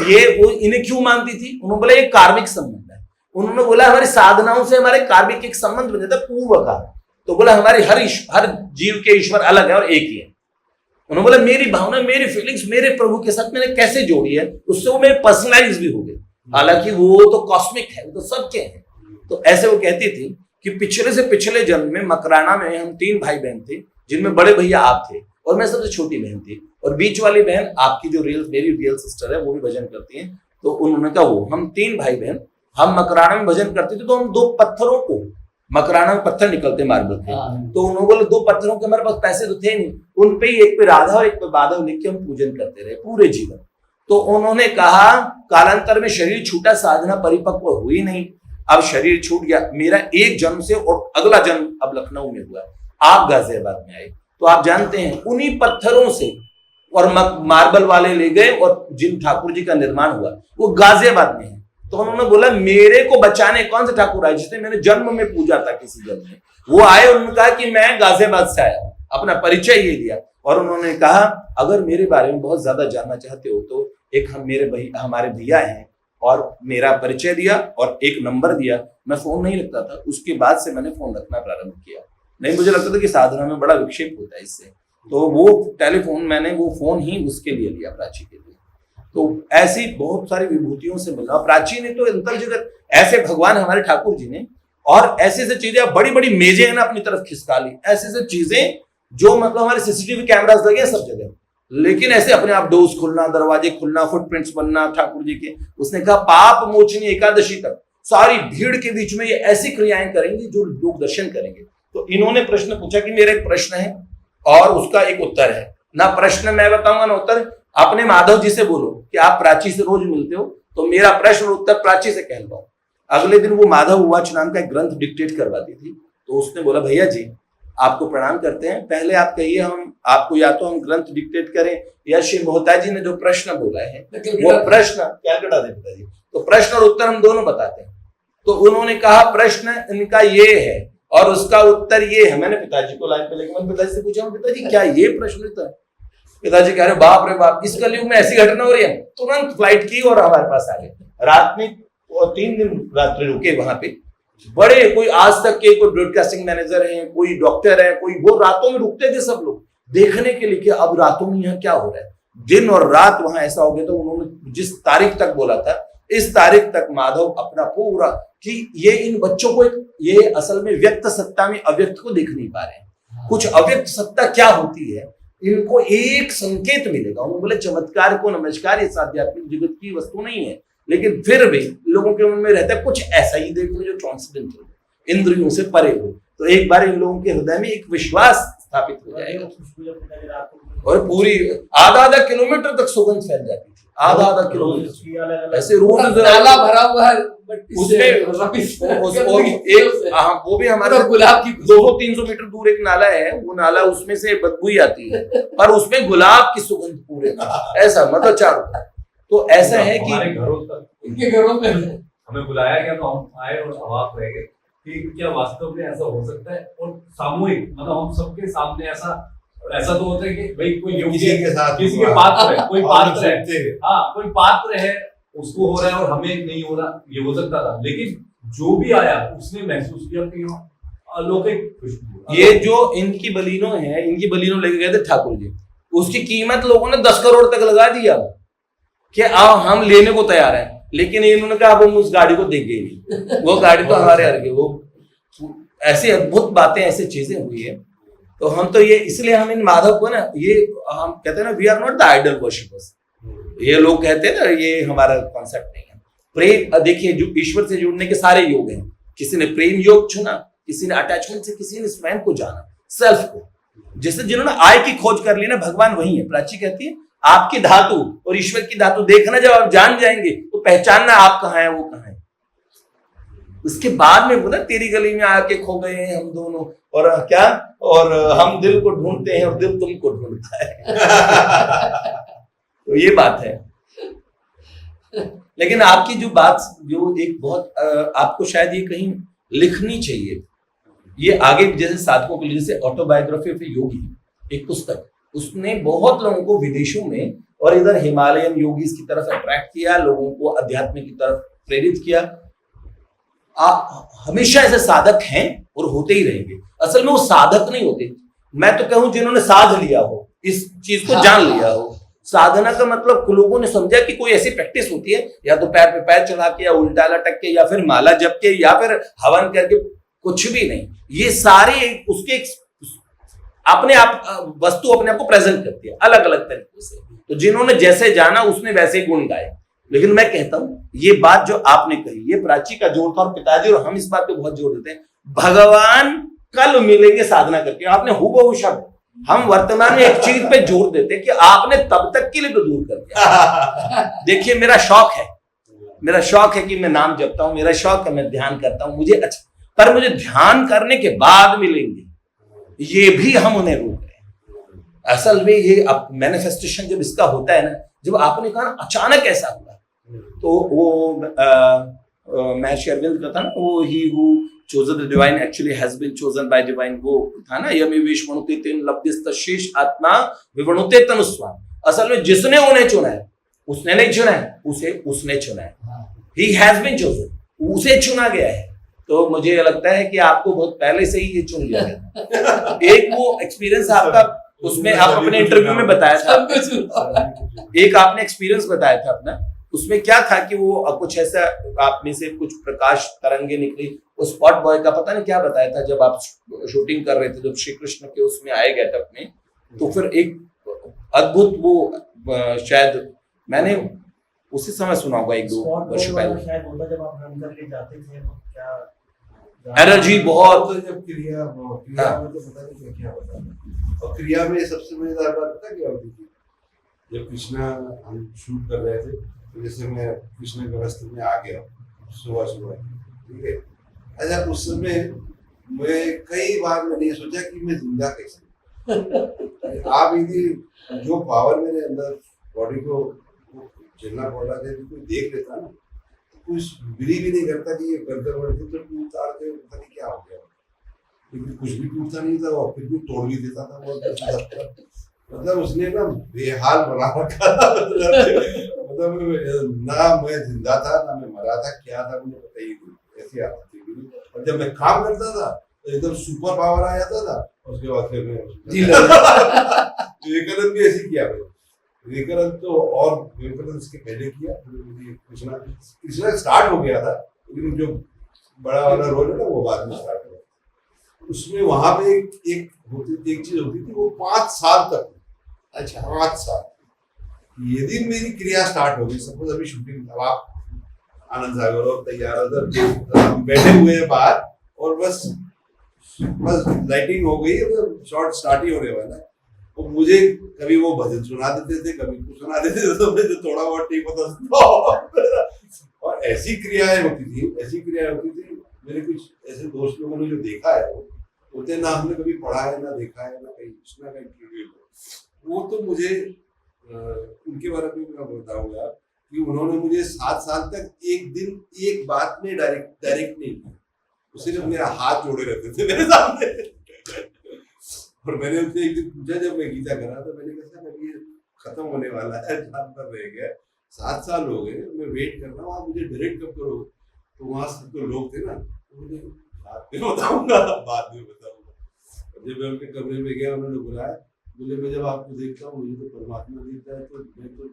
S3: ये वो इन्हें क्यों मानती थी? उन्होंने बोला ये कार्मिक संबंध है। उन्होंने बोला हमारी साधनाओं से हमारे कार्मिक एक संबंध बन जाता है पूर्व का। तो बोला हमारे हर जीव के ईश्वर अलग है और एक ही है। उन्होंने बोला मेरी भावना, मेरी फीलिंग्स मेरे प्रभु के साथ मैंने कैसे जोड़ी है, उससे वो मेरे पर्सनलाइज भी हो गए। हालांकि वो तो कॉस्मिक है, वो तो सबके हैं। तो ऐसे वो कहती थी कि पिछले से पिछले जन्म में मकराना में हम 3 भाई बहन थे, जिनमें बड़े भैया आप थे और मैं सबसे छोटी बहन थी, और बीच वाली बहन आपकी जो मेरी रियल सिस्टर है, वो भी भजन करती है। तो उन्होंने कहा वो हम 3 भाई बहन हम मकराना में भजन करते थे, तो हम 2 पत्थरों को, मकराना में पत्थर निकलते मार्बल के, तो उन्होंने बोले 2 पत्थरों के हमारे पास पैसे तो थे नहीं, उन पे ही एक पे राधा और एक पे माधव लिख के हम पूजन करते रहे पूरे जीवन। तो उन्होंने कहा कालांतर में शरीर छूटा, साधना परिपक्व हुई नहीं, अब शरीर छूट गया मेरा एक जन्म से, और अगला जन्म अब लखनऊ में हुआ, आप गाजियाबाद में आए। तो आप जानते हैं उन्हीं पत्थरों से और मार्बल वाले ले गए, और जिन ठाकुर जी का निर्माण हुआ वो गाजियाबाद में है। तो उन्होंने बोला मेरे को बचाने कौन से ठाकुर आए जिसने मैंने जन्म में पूजा था किसी जन्म में, वो आए। उन्होंने कहा कि मैं गाजियाबाद से आया हूं, अपना परिचय ये दिया, और उन्होंने कहा अगर मेरे बारे में बहुत ज्यादा जानना चाहते हो तो एक हमारे भैया हैं, और मेरा परिचय दिया और एक नंबर दिया। मैं फोन नहीं रखता था, उसके बाद से मैंने फोन रखना प्रारंभ किया। नहीं, मुझे लगता था कि साधना में बड़ा विक्षेप होता है इससे, तो वो टेलीफोन मैंने वो फोन ही उसके लिए लिया, प्राची के लिए। तो ऐसी बहुत सारी विभूतियों से मिला। प्राची ने तो अंतर जगत ऐसे भगवान हमारे ठाकुर जी ने, और ऐसे ऐसे चीजें, बड़ी बड़ी मेजें ना अपनी तरफ खिसका ली, ऐसे ऐसे चीजें जो मतलब हमारे सीसीटीवी कैमरास लगे सब जगह, लेकिन ऐसे अपने आप डोर्स खुलना, दरवाजे खुलना, फुटप्रिंट्स बनना ठाकुर जी के। उसने कहा पाप मोचनी एकादशी तक सारी भीड़ के बीच में ये ऐसी क्रियाएं करेंगी जो लोग दर्शन करेंगे। तो इन्होंने प्रश्न पूछा कि मेरा एक प्रश्न है और उसका एक उत्तर है, ना प्रश्न मैं बताऊंगा ना उत्तर। अपने माधव जी से बोलो कि आप प्राची से रोज मिलते हो, तो मेरा प्रश्न और उत्तर प्राची से कहलवाओ। अगले दिन वो माधव उवाच नाम का एक ग्रंथ डिक्टेट करवाती थी। तो उसने बोला भैया जी आपको प्रणाम करते हैं, पहले आप कहिए हम आपको या तो हम ग्रंथ डिक्टेट करें, या श्री मोहता जी ने जो प्रश्न बोला है वो प्रश्न कैलकाटा दे पिताजी, तो प्रश्न और उत्तर हम दोनों बताते हैं। तो उन्होंने कहा प्रश्न इनका ये है और उसका उत्तर ये है। मैंने पिताजी को लाइन पे लेके मैंने पिताजी से पूछा पिताजी क्या ये प्रश्न उत्तर? पिताजी कह रहे बाप रे बाप, इस कलयुग में ऐसी घटना हो रही है। तुरंत फ्लाइट की और हमारे पास आ गए। रात में 3 दिन रात्रि रुके वहां पे। बड़े कोई आज तक के कोई ब्रॉडकास्टिंग मैनेजर हैं, कोई डॉक्टर है, कोई, वो रातों में रुकते थे सब लोग देखने के लिए कि अब रातों में यहाँ क्या हो रहा है। दिन और रात वहां ऐसा हो गया। तो उन्होंने जिस तारीख तक बोला था इस तारीख तक माधव अपना पूरा कि ये इन बच्चों को ये असल में व्यक्त सत्ता में अव्यक्त को देख नहीं पा रहे हैं। कुछ अव्यक्त सत्ता क्या होती है इनको एक संकेत मिलेगा। उन्होंने बोले चमत्कार को नमस्कार, इस आध्यात्मिक जगत की वस्तु नहीं है, लेकिन फिर भी लोगों के मन में रहता है कुछ ऐसा ही देखो जो ट्रांसेंडेंटल हो, इंद्रियों से परे हो। तो एक बार इन लोगों के हृदय में एक विश्वास स्थापित हो जाएगा और पूरी आधा किलोमीटर तक सुगंध फैल जाती थी। आधा किलोमीटर ऐसे रोड
S6: नाला भरा हुआ है
S3: उसमें वो भी हमारे
S6: गुलाब की
S3: 200-300 मीटर दूर एक नाला है। वो नाला उसमें से बदबू ही आती है, पर उसमें गुलाब की सुगंध पूरे ऐसा मतलब चारों। तो ऐसा है कि
S7: घरों तक
S6: इनके घरों में
S7: हमें बुलाया गया तो हम आए और अवाक रह गए कि क्या वास्तव में ऐसा हो सकता है। और सामूहिक मतलब हम सबके सामने ऐसा तो होता है कि भाई कोई
S1: किसी के साथ
S7: किसी के पात्र है, कोई पात्र है, हाँ कोई पात्र है, उसको हो रहा है और हमें नहीं हो रहा, ये हो सकता था। लेकिन जो भी आया उसने महसूस किया कि अलौकिक खुशबू।
S3: ये जो इनकी बलिनो है, इनकी बलिनो लेके गए थे ठाकुर जी, उसकी कीमत लोगों ने 10 करोड़ तक लगा दिया कि आओ हम लेने को तैयार हैं। लेकिन इन्होंने कहा अब हम उस गाड़ी को देंगे ही नहीं, वो गाड़ी तो हमारे हर वो ऐसी अद्भुत बातें ऐसी चीजें हुई है। तो हम तो ये इसलिए हम इन माधव को ना ये हम कहते हैं ना we are not the idol worshippers. ये लोग कहते हैं ना ये हमारा कॉन्सेप्ट नहीं है। प्रेम देखिए जो ईश्वर से जुड़ने के सारे योग हैं। किसी ने प्रेम योग चुना, किसी ने अटैचमेंट से, किसी ने स्वयं को जाना, सेल्फ को। जैसे जिन्होंने आय की खोज कर ली ना, भगवान वही है। प्राची कहती है आपकी धातु और ईश्वर की धातु देखना जब आप जान जाएंगे तो पहचानना आप कहाँ है वो कहाँ है। उसके बाद में वो ना तेरी गली में आके खो गए हैं हम दोनों, और क्या, और हम दिल को ढूंढते हैं और दिल तुमको ढूंढता है। तो ये बात है। लेकिन आपकी जो बात, जो एक बहुत आपको शायद ये कहीं लिखनी चाहिए, ये आगे जैसे साधकों के लिए, जैसे ऑटोबायोग्राफी ऑफ योगी, एक पुस्तक, उसने बहुत लोगों को विदेशों में और इधर हिमालयन योगीज की तरफ अट्रैक्ट किया, लोगों को अध्यात्म की तरफ प्रेरित किया। हमेशा ऐसे साधक हैं और होते ही रहेंगे। असल में वो साधक नहीं होते, मैं तो कहूं जिन्होंने साध लिया हो, इस चीज को जान लिया हो। साधना का मतलब लोगों ने समझा कि कोई ऐसी प्रैक्टिस होती है, या तो पैर पे पैर चढ़ा के, या उल्टा लटक के, या फिर माला जप के, या फिर हवन करके, कुछ भी नहीं। ये सारे उसके अपने आप वस्तु अपने आप को प्रेजेंट करती है अलग अलग तरीके से। तो जिन्होंने जैसे जाना उसने वैसे ही गुण गाए। लेकिन मैं कहता हूं ये बात जो आपने कही, ये प्राची का जोर था, और पिताजी और हम इस बात पे बहुत जोर देते हैं, भगवान कल मिलेंगे साधना करके। आपने हूबहू शब्द, हम वर्तमान में एक चीज पे जोर देते हैं कि आपने तब तक के लिए तो दूर कर दिया। देखिए मेरा शौक है कि मैं नाम जपता हूं, मेरा शौक है मैं ध्यान करता हूं, मुझे अच्छा, पर मुझे ध्यान करने के बाद मिलेंगे, ये भी हम उन्हें रोक रहे हैं। असल में ये मैनिफेस्टेशन जब इसका होता है ना, जब आपने कहा ना अचानक ऐसा हुआ, तो वो महर्षि अरविंद का था ना, वो he who chosen the divine actually has been chosen by divine, वो था ना, यमि विश्वनुते तेन लब्धिस्त शेष आत्मा विवणुते तनुस्वाम। असल में जिसने उन्हें चुना है, उसने नहीं चुना है, उसने चुना है। he has been chosen, उसे चुना गया है। तो मुझे लगता है कि आपको बहुत पहले से ही ये चुन लिया गया। एक वो एक्सपीरियंस आपका, उसमें आप अपने इंटरव्यू में बताया था, एक आपने एक्सपीरियंस बताया था अपना, उसमें क्या था कि वो कुछ ऐसा आप में से कुछ प्रकाश तरंगे निकली। उस स्पॉट बॉय का पता नहीं क्या बताया था, जब आप शूटिंग कर रहे थे, जब श्री कृष्ण के उसमें आए गेटअप में, तो फिर एक अद्भुत वो शायद मैंने उसी समय सुना होगा, 1-2 वर्ष पहले,
S8: शायद होता जब आप रन करके जाते थे तो क्या
S3: एनर्जी बहुत,
S4: जब क्रिया में तो पता नहीं क्या होता है। और क्रिया में सबसे मजेदार बात पता क्या होती थी, जब कृष्णा हम शूट कर रहे थे, तो जैसे मैं कृष्ण के वस्त्र में आ गया सुबह, ठीक है। अच्छा, उस समय मैं कई बार मैंने ये सोचा कि मैं जिंदा कैसे। आप यदि जो पावर मेरे अंदर बॉडी को झेलना पड़ रहा था, कोई देख लेता ना, तो कुछ बिलीव भी नहीं करता कि ये गर्दन वर्दन तो टूटता थे, पता नहीं क्या हो गया, क्योंकि कुछ भी टूटता नहीं था और फिर भी तोड़ भी देता था बहुत। मतलब उसने ना बेहाल बना रखा था। मतलब ना मैं जिंदा था ना मैं मरा था, क्या था मुझे पता ही नहीं, ऐसी हालत थी। और जब मैं काम करता था तो एकदम सुपर पावर आ जाता था। उसके बाद फिर मैं विवेकानंद भी ऐसे किया भाई, विवेकानंद तो, और विवेकानंद इसके पहले किया, कृष्णा स्टार्ट हो गया था, लेकिन जो बड़ा वाला रोल है ना वो बाद में स्टार्ट हुआ। उसमें वहां पे एक चीज होती थी, वो 5 साल तक, अच्छा 5 साल, यदि मेरी क्रिया स्टार्ट हो गई, सपोज अभी शूटिंग, अब आप आनंद सागर और तैयार हम बैठे हुए हैं बाहर, और बस लाइटिंग हो गई, शॉट स्टार्ट ही होने वाला है, और मुझे कभी वो भजन सुना देते थे, कभी कुछ सुना देते थे, तो मुझे थोड़ा बहुत ठीक होता था। और ऐसी क्रियाएं होती थी। मेरे कुछ ऐसे दोस्त लोगों ने जो देखा है, वो होते ना हमने कभी पढ़ा है ना देखा है ना कहीं सुना का इंटरव्यू, वो तो मुझे उनके बारे में मैं बताऊंगा कि उन्होंने मुझे 7 साल तक एक दिन एक बात में डायरेक्ट नहीं किया, सिर्फ मेरा हाथ जोड़े रहते थे मेरे सामने। और मैंने उनसे एक दिन पूछा, जब मैं गीता करा तो मैंने कहा सर ये खत्म होने वाला है, पर रह गया, 7 साल हो गए, मैं वेट कर रहा हूँ, आप मुझे डायरेक्ट कब करोगे। तो वहां से तो लोग थे ना, तो मुझे बाद में बताऊंगा। जब मैं उनके कमरे में गया, उन्होंने बुलाया, बोले मैं जब आपको देखता हूँ मुझे तो परमात्मा दिखता है, तो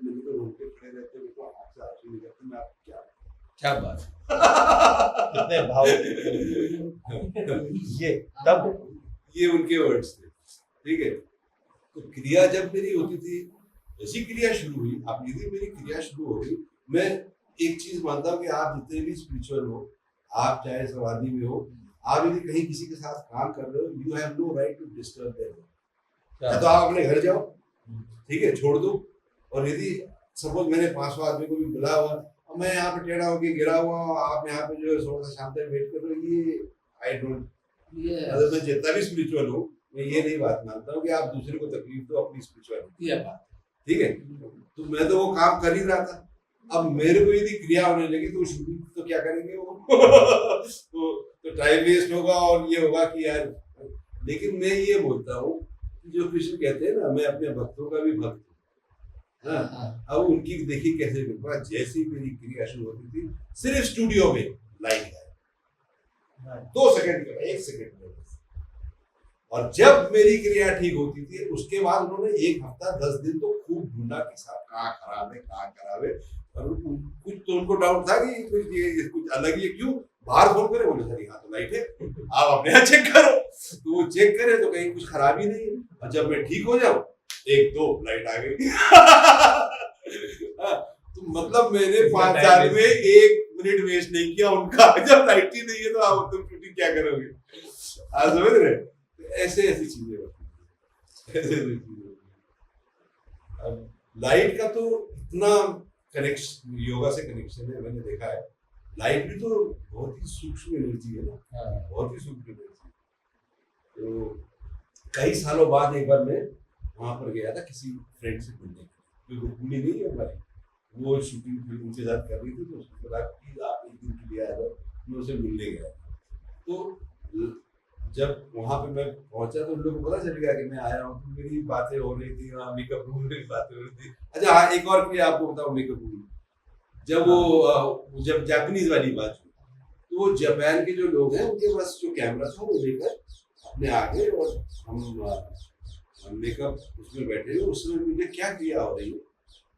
S4: मेरे तो रोके खड़े रहते, मेरे को हाथ से आंसू निकलते, मैं आपको क्या
S3: बात
S2: कितने भाव
S4: ये उनके वर्ड्स थे, ठीक है। तो क्रिया जब मेरी होती थी, ऐसी क्रिया शुरू हुई, आप यदि मेरी क्रिया शुरू हो गई, मैं एक चीज मानता हूँ कि आप जितने भी स्पिरिचुअल हो, आप चाहे समाधि में हो, आप यदि कहीं किसी के साथ काम कर रहे हो, you have no right to disturb them. तो आप अपने घर जाओ, ठीक है, छोड़ दो। और यदि सपोज मैंने 500 आदमी को भी बुलाया हुआ,
S1: अब मैं यहाँ पे टेढ़ा होके गिरा हुआ हूँ, आप यहाँ पे जो है थोड़ा सा शाम तक वेट कर रहे हो, ये आई डोंट, अगर मैं जितना भी स्पिरिचुअल हूँ मैं ये नहीं बात मानता हूँ कि आप दूसरे को तकलीफ दो अपनी स्पिरिचुअल,
S6: ये बात
S1: ठीक है। तो मैं तो वो काम कर ही रहा था, अब मेरे को यदि क्रिया होने लगी तो शूटिंग तो क्या करेंगे वो तो टाइम वेस्ट होगा और ये होगा कि यार, लेकिन मैं ये बोलता हूँ जो कृष्ण कहते हैं ना, मैं अपने भक्तों का भी भक्त हूँ। हाँ, अब उनकी देखिए कैसे कृपा, जैसी मेरी क्रिया शुरू होती थी सिर्फ स्टूडियो में लाइट है 2 सेकंड का, 1 सेकंड का, और जब मेरी क्रिया ठीक होती थी उसके बाद उन्होंने 1 हफ्ता 10 दिन तो खूब ढूंढा कि साहब कहाँ खराब है, और कुछ तो उनको डाउट था कि कुछ अलग ही है, क्यों बाहर फोन करे, बोले सर यहाँ तो लाइट है, आप अपने यहाँ चेक करो, तो वो चेक करे तो कहीं कुछ खराबी नहीं है, और जब मैं ठीक हो जाऊं 1-2 लाइट आ गई। तो मतलब मैंने 5 साल में 1 मिनट वेस्ट नहीं किया उनका, जब लाइट ही नहीं है तो आप तुम शूटिंग क्या करोगे, आप समझ रहे, ऐसे ऐसी चीजें होती हैं, ऐसे ऐसी चीजें होती हैं। अब लाइट का तो इतना कनेक्शन, योगा से कनेक्शन है, मैंने देखा है लाइट भी तो बहुत ही सूक्ष्म एनर्जी है ना, बहुत ही सूक्ष्म एनर्जी। तो कई सालों बाद एक बार मैं वहां पर गया था किसी फ्रेंड से मिलने, जो रुक्मिणी नहीं है हमारी, वो शूटिंग फिल्म उनके साथ कर रही थी, तो उसने बोला कि आप एक दिन के लिए आ जाओ, मैं उसे मिलने गया। तो जब वहां पे मैं पहुंचा तो उन लोगों को पता चल गया कि मैं आया हूँ, तो मेरी बातें हो रही थी, वहाँ मेकअप रूम में बातें हो रही थी। अच्छा हाँ, एक और क्रिया आपको बताऊँ मेकअप रूम, जब जापानीज वाली बात हुई, तो वो जापान के जो लोग हैं उनके पास जो कैमरा था वो लेकर अपने आगे, और हम मेकअप उसमें बैठे हुए, उसमें मुझे क्या क्रिया हो रही है,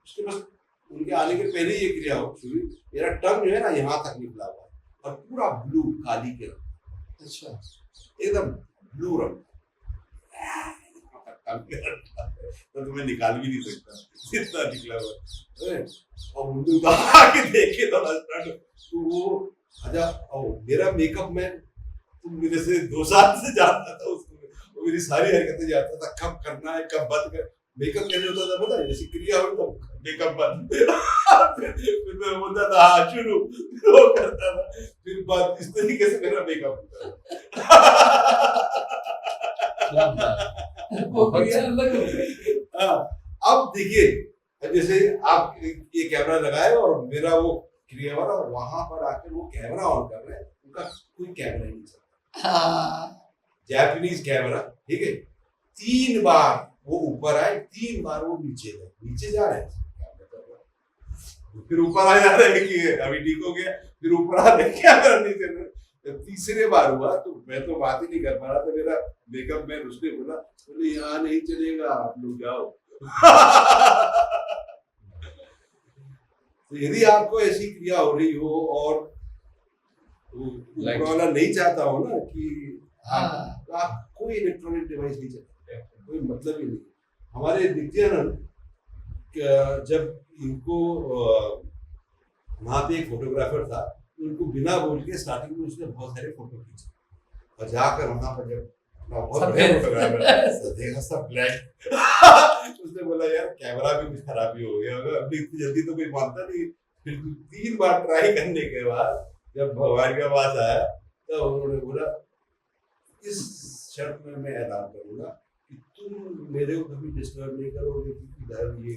S1: उसके पास उनके आने के पहले ये क्रिया हो शुरू, मेरा टंग जो है ना यहाँ तक निकला हुआ और पूरा ब्लू काली के रंग, अच्छा एकदम ब्लू रंग, तो तुम्हें निकाल भी नहीं सकता इतना निकला हुआ, और उनको आके देखे तो वो अच्छा, मेरा मेकअप मैन तो मेरे से 2 साल से जानता था उसको, वो मेरी सारी हरकतें जानता था, कब करना है कब बंद कर, मेकअप कैसे होता था पता है, जैसे क्रिया हुई तो मेकअप बंद फिर मैं बोलता था हाँ शुरू, वो करता था, फिर बाद इस तरीके से मेरा मेकअप होता था। अब देखिए जैसे आप ये कैमरा लगाए और मेरा वो क्रिया वाला वहां पर आकर वो कैमरा ऑन कर रहे हैं, उनका कोई कैमरा नहीं चलता, जापानीज कैमरा, ठीक है, 3 बार वो ऊपर आए, 3 बार वो नीचे जा रहे हैं, फिर ऊपर आ जा रहे हैं कि अभी ठीक हो गया, फिर ऊपर आ रहे कैमरा नहीं चल रहा। तीसरे बार हुआ तो मैं तो बात ही नहीं कर पा रहा था, मेरा मेकअप मैन उसने बोला, बोले यहाँ नहीं चलेगा, आप लोग जाओ। तो यदि आपको ऐसी क्रिया हो रही हो और वाला नहीं चाहता हो ना कि आप कोई इलेक्ट्रॉनिक डिवाइस नहीं चलाते, कोई मतलब ही नहीं। हमारे नित्यानंद जब इनको वहां पे एक फोटोग्राफर था, उनको बिना बोल के स्टार्टिंग में उसने बहुत सारे फोटो खींचे, और जाकर वहां पर जब बहुत बढ़िया फोटोग्राफर देखा सब ब्लैक, उसने बोला यार कैमरा भी कुछ खराबी हो गया होगा, अभी इतनी जल्दी तो कोई मानता नहीं। फिर 3 बार ट्राई करने के बाद जब भगवान के पास आया तो उन्होंने बोला इस शर्त में मैं ऐलान करूंगा कि तुम मेरे को कभी डिस्टर्ब नहीं करोगे, क्योंकि इधर ये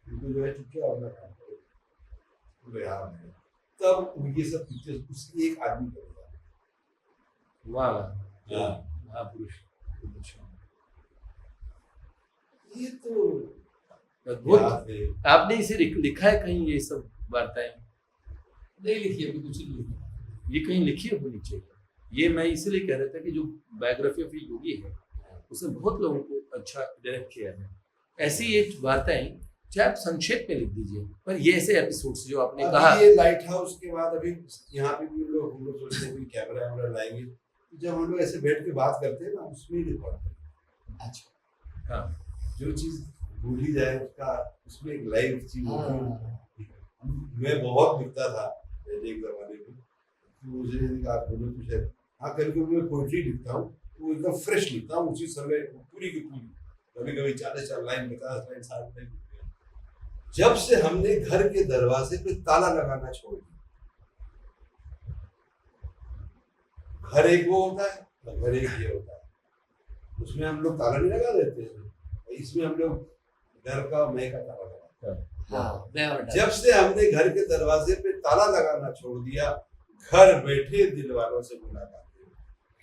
S1: बिल्कुल जो है चुपचाप अपना काम करो। तब ये सब पिक्चर्स उसकी एक आदमी करेगा।
S3: वाह महापुरुष,
S1: ये तो
S3: अद्भुत। आपने इसे लिखा है कहीं, ये सब वार्ताएं?
S6: नहीं लिखी, अभी कुछ नहीं लिखा,
S3: ये कहीं लिखी होनी चाहिए। ये मैं इसलिए कह रहा था कि जो बायोग्राफी ऑफ योगी है उसने बहुत लोगों को अच्छा डायरेक्ट किया है। ऐसी ये वार्ताएं चाहे आप संक्षेप में लिख दीजिए, पर ये ऐसे एपिसोड्स जो आपने कहा,
S1: ये लाइट हाउस के बाद अभी यहाँ पे भी हम लोग सोचते हैं कि कैमरा वैमरा लाएंगे, जब हम लोग ऐसे बैठ के बात करते हैं ना उसमें ही रिकॉर्ड करते हैं। अच्छा हाँ, जो चीज भूली जाए उसका उसमें एक लाइव चीज होती है। मैं बहुत लिखता था पहले एक जमाने में, तो मुझे आप बोलो तो शायद हाँ, कभी कभी मैं पोइट्री लिखता हूँ वो एकदम फ्रेश लिखता हूँ उसी समय पूरी की पूरी, कभी कभी 40 लाइन 50 लाइन 60 लाइन जब से हमने घर के दरवाजे पे ताला लगाना छोड़ दिया, घर एक वो होता है और घर एक ये होता है, उसमें हम लोग ताला नहीं लगा देते हैं, इसमें हम लोग घर का मैं का ताला लगाते हैं।
S6: हाँ, मैं और
S1: जब से हमने घर के दरवाजे पे ताला लगाना छोड़ दिया, घर बैठे दिल वालों से मुलाकात हुई।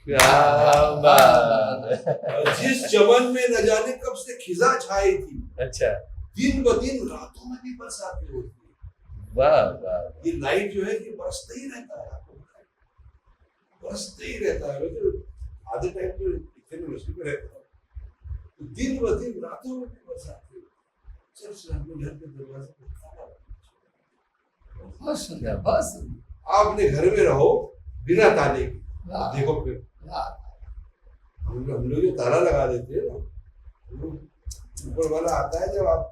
S3: क्या बात है।
S1: और जिस चमन में न जाने कब से खिजा छाई थी,
S3: अच्छा,
S1: दिन ब दिन रातों में भी बरसाती होती है।
S3: वाह वाह।
S1: ये लाइट जो है ये बरसते ही रहता है, आपको बरसते ही रहता है। मतलब आधे टाइम तो इतने मुश्किल में रहता है, तो दिन ब दिन रातों में भी बरसाती है। जब से हमने घर के दरवाजे पे ताला लगाना,
S6: बहुत सुंदर, बहुत सुंदर।
S1: आप अपने घर में रहो बिना ताले के,
S6: वाह,
S1: देखो फिर
S6: वाह।
S1: हम लोग जो ताला लगा देते हैं ना, ऊपर वाला आता है जब आप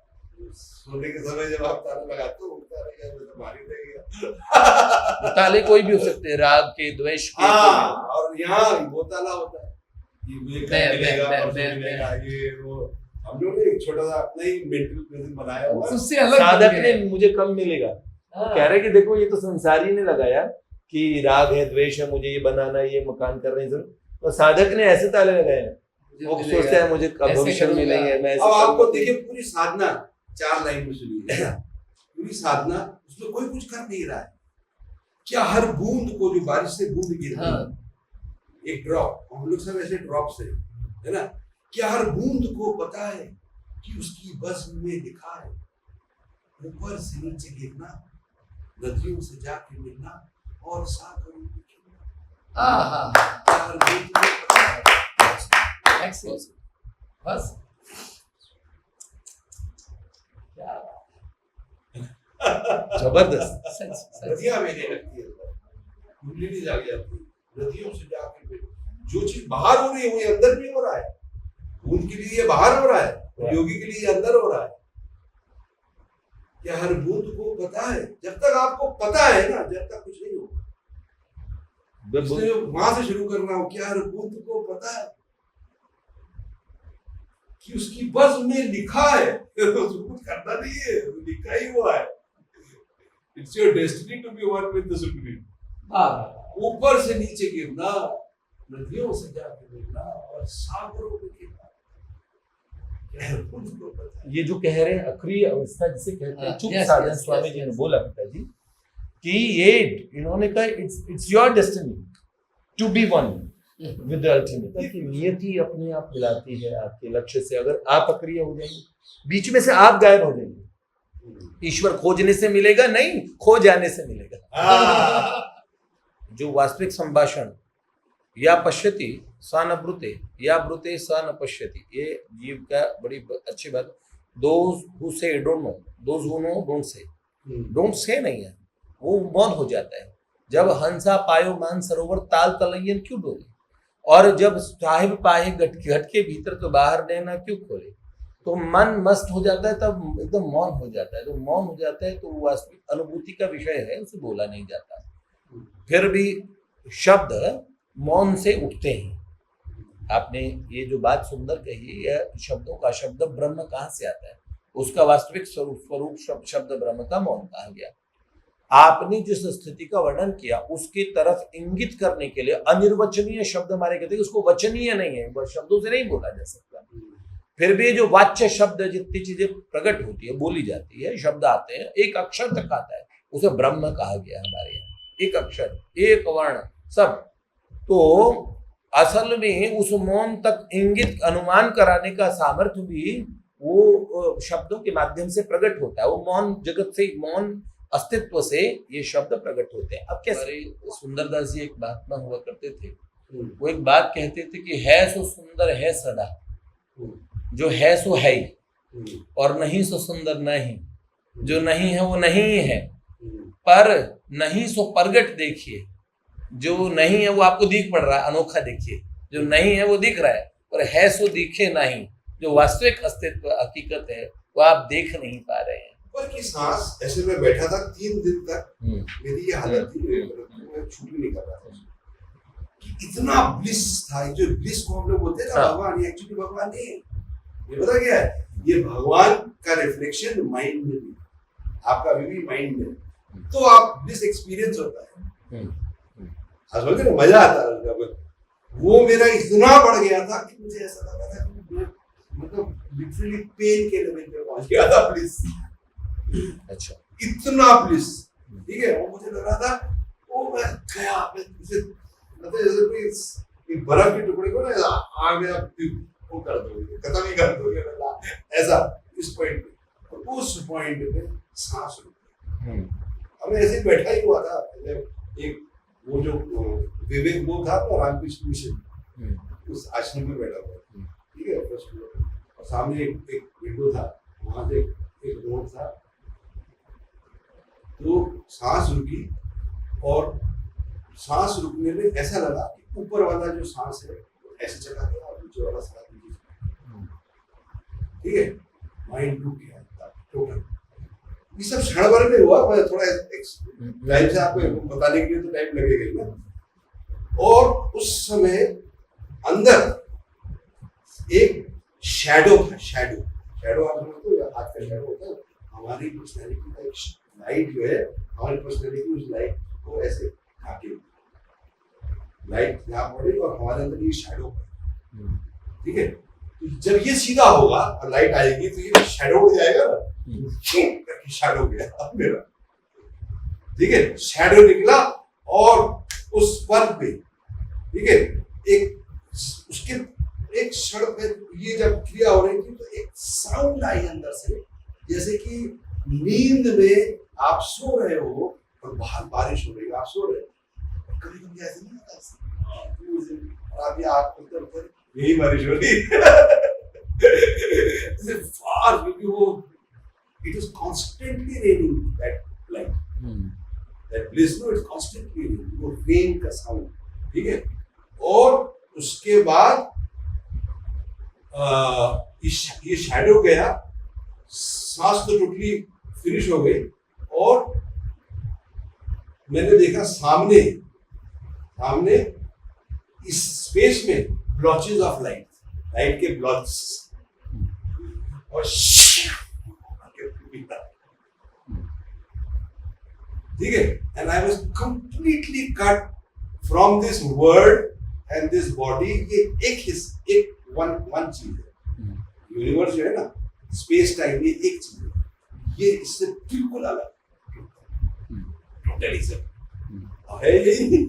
S1: सोने के समय जब आप ताला लगाते हो, उठता रहेगा, तो भारी रहेगा।
S3: ताले कोई भी हो सकते हैं, राग के, द्वेष के।
S1: हाँ, और यहाँ वो ताला होता है, ये
S6: मैं-
S1: मिलेगा,
S6: मैं-
S1: परसों
S6: मैं-
S1: मिलेगा, ये वो। हम लोग ने एक छोटा सा अपना ही मेंटल प्रेजेंस बनाया हुआ है।
S6: उससे अलग
S3: साधक
S6: बन
S3: ने
S6: गए।
S3: मुझे कब मिलेगा,
S6: हाँ,
S3: कह रहे कि देखो ये तो संसारी ने लगाया कि राग है, द्वेष है, मुझे ये बनाना, ये मकान कर रहे हैं, तो साधक ने ऐसे ताले लगाए हैं।
S6: मुझे
S3: वो
S6: मिलेगा।
S3: सोचते हैं मुझे
S6: ऐसे
S3: भविष्य में
S6: करूंगा।
S3: मिलेंगे, मैं ऐसे
S1: अब आपको
S3: करूंगा।
S1: देखिए पूरी साधना 4 लाइन में सुनिए। पूरी साधना, उसमें कोई कुछ कर नहीं रहा है। क्या हर बूंद को, जो बारिश से बूंद गिरती है,
S6: हाँ,
S1: एक ड्रॉप, हम लोग सब ऐसे ड्रॉप से, है ना, क्या हर बूंद को पता है कि उसकी बज़्म में लिखा है, ऊपर से नीचे गिरना, नदियों से जाके मिलना और सागरों में खेलना।
S6: हाँ,
S1: क्या हर बूंद को पता है?
S6: excellent। बस क्या
S3: जबरदस्त।
S6: सच सच।
S1: नदियां मेरे लगती है, कुंडली जाग जाती है, नदियों से जाके फिर जो चीज बाहर हो रही है वो अंदर भी हो रहा है। उनके लिए ये बाहर हो रहा है, योगी के लिए ये अंदर हो रहा है। क्या हर बूंद को पता है? जब तक आपको पता है ना, जब तक कुछ नहीं होगा। इसलिए वहां से शुरू करना हो, क्या हर बूंद को पता है कि उसकी बज़्म में लिखा है। उसको कुछ करना नहीं है, लिखा ही हुआ है। It's your destiny to be one with the supreme.
S6: हाँ,
S1: ऊपर से नीचे गिरना, नदियों से जाके मिलना और सागरों में गिरना।
S3: ये जो कह रहे हैं अक्रिय अवस्था जिसे कहते हैं,
S6: हाँ,
S3: चुप
S6: yes,
S3: साधन,
S6: yes,
S3: स्वामी
S6: yes,
S3: जी ने
S6: yes.
S3: बोला पिताजी कि ये इन्होंने कहा it's your destiny to be one with the ultimate, कि नियति अपने आप मिलाती है आपके लक्ष्य से। अगर आप अक्रिय हो जाएंगे, बीच में से आप गायब हो जाएंगे, ईश्वर खोजने से मिलेगा नहीं, खो जाने से मिलेगा। जो वास्तविक संभाषण, या पश्यति सा न ब्रुते, या ब्रुते सा न पश्यति, ये जीव का बड़ी अच्छी बात। दोज हु से don't know, those who know don't say. Don't say नहीं है, वो मौन हो जाता है। जब हंसा पायो मान सरोवर ताल तलैयन क्यों डोले, और जब साहिब पाए घट के भीतर तो बाहर नैना क्यों खोले। तो मन मस्त हो जाता है, तब एकदम मौन हो जाता है। तो मौन हो जाता है तो वास्तविक अनुभूति का विषय है, उसे बोला नहीं जाता। फिर भी शब्द मौन से उठते हैं। आपने ये जो बात सुंदर कही है, शब्दों का शब्द ब्रह्म कहाँ से आता है, उसका वास्तविक स्वरूप शब्द ब्रह्म का मौन कहा गया। आपने जिस स्थिति का वर्णन किया उसकी तरफ इंगित करने के लिए अनिर्वचनीय शब्द हमारे कहते हैं, उसको वचनीय नहीं है, वह शब्दों से नहीं बोला जा सकता। फिर भी जो वाच्य शब्द, जितनी चीजें प्रकट होती है, बोली जाती है, शब्द आते हैं, एक अक्षर तक आता है, उसे ब्रह्म कहा गया हमारे यहाँ। एक अक्षर, एक वर्ण, सब। तो असल में उस मौन तक इंगित अनुमान कराने का सामर्थ्य भी वो शब्दों के माध्यम से प्रकट होता है। वो मौन जगत से, मौन अस्तित्व से ये शब्द प्रकट होते हैं। अब कैसे सुंदरदास जी एक महात्मा हुआ करते थे, वो एक बात कहते थे कि है सो सुंदर है सदा, जो है सो है ही, और नहीं सो सुंदर नहीं, जो नहीं है वो नहीं है, पर नहीं सो प्रगट देखिए, जो नहीं है वो आपको दिख पड़ रहा है, अनोखा देखिए, जो नहीं है वो दिख रहा है, पर है सो दिखे नहीं, जो वास्तविक अस्तित्व हकीकत है वो आप देख नहीं पा रहे हैं।
S1: ऊपर की सांस, ऐसे मैं बैठा था 3 दिन तक, मेरी ये हालत थी, मैं छूट नहीं कर रहा था कि इतना ब्लिस था। जो ब्लिस को हम लोग बोलते हैं ना, भगवान, ये एक्चुअली भगवान नहीं है। ये पता क्या है, ये भगवान का रिफ्लेक्शन माइंड में भी। आपका अभी भी माइंड में, तो आप दिस एक्सपीरियंस होता है, आप समझे ना, मजा आता है उसका। वो मेरा इतना बढ़ गया था कि मुझे ऐसा लगा था कि मैं मतलब लिटरली पेन के लेवल पे पहुंच गया था, प्लीज।
S3: अच्छा,
S1: इतना प्लीज, ठीक है। और मुझे लग रहा था वो मैं गया, मैं मतलब जैसे कोई एक बर्फ के टुकड़े को ना आग में आप वो कर दोगे, खत्म ही कर दोगे, ऐसा इस पॉइंट पे। और उस पॉइंट पे सांस रुक, अब मैं ऐसे बैठा ही हुआ था, एक वो जो विवेक वो था ना, रामकृष्ण मिशन, उस आश्रम में बैठा हुआ, ठीक है, फर्स्ट फ्लोर, और सामने एक विंडो था, वहां से एक रोड था। तो सांस रुकी, और सांस रुकने में ऐसा लगा कि ऊपर वाला जो सांस है ऐसे चला गया और नीचे वाला सांस नीचे चला गया, ठीक है। माइंड रुक गया टोटल। ये सब क्षण भर में हुआ, मैं थोड़ा टाइम से आपको बताने के लिए तो टाइम लगेगा ही ना। और उस समय अंदर एक शैडो था, शैडो आप समझते हो, हाथ का शैडो होता है, हमारी पर्सनैलिटी का एक लाइट जो है, हमारी पर्सनैलिटी उस लाइट को ऐसे खाके, लाइट यहाँ पड़े और हमारे अंदर ये शैडो है, ठीक है। तो जब ये सीधा होगा और लाइट आएगी तो ये शैडो उड़ जाएगा ना, शैडो गया मेरा, ठीक है। शैडो निकला और उस पल पे, ठीक है, एक उसके एक क्षण पे ये जब क्रिया हो रही थी तो एक साउंड आई अंदर से, जैसे कि नींद में आप सो रहे हो और बाहर बारिश हो रही है, आप सो रहे हो, कभी कभी ऐसे नहीं होता, आप ये आँख खोलते हो यही बारिश हो रही है फार, क्योंकि वो it is constantly raining that light, that bliss, no, it's constantly raining, वो rain का sound, ठीक है। और उसके बाद ये शैडो गया, सांस तो टोटली फिनिश हो गई, और मैंने देखा सामने इस स्पेस में ब्लॉचेस ऑफ लाइट के ब्लॉचेस, और ठीक है। And I was completely cut from this world and this body. ये एक वन चीज है, यूनिवर्स जो है ना, स्पेस टाइम, ये एक चीज है, ये इससे बिल्कुल अलग टोटली से है यही,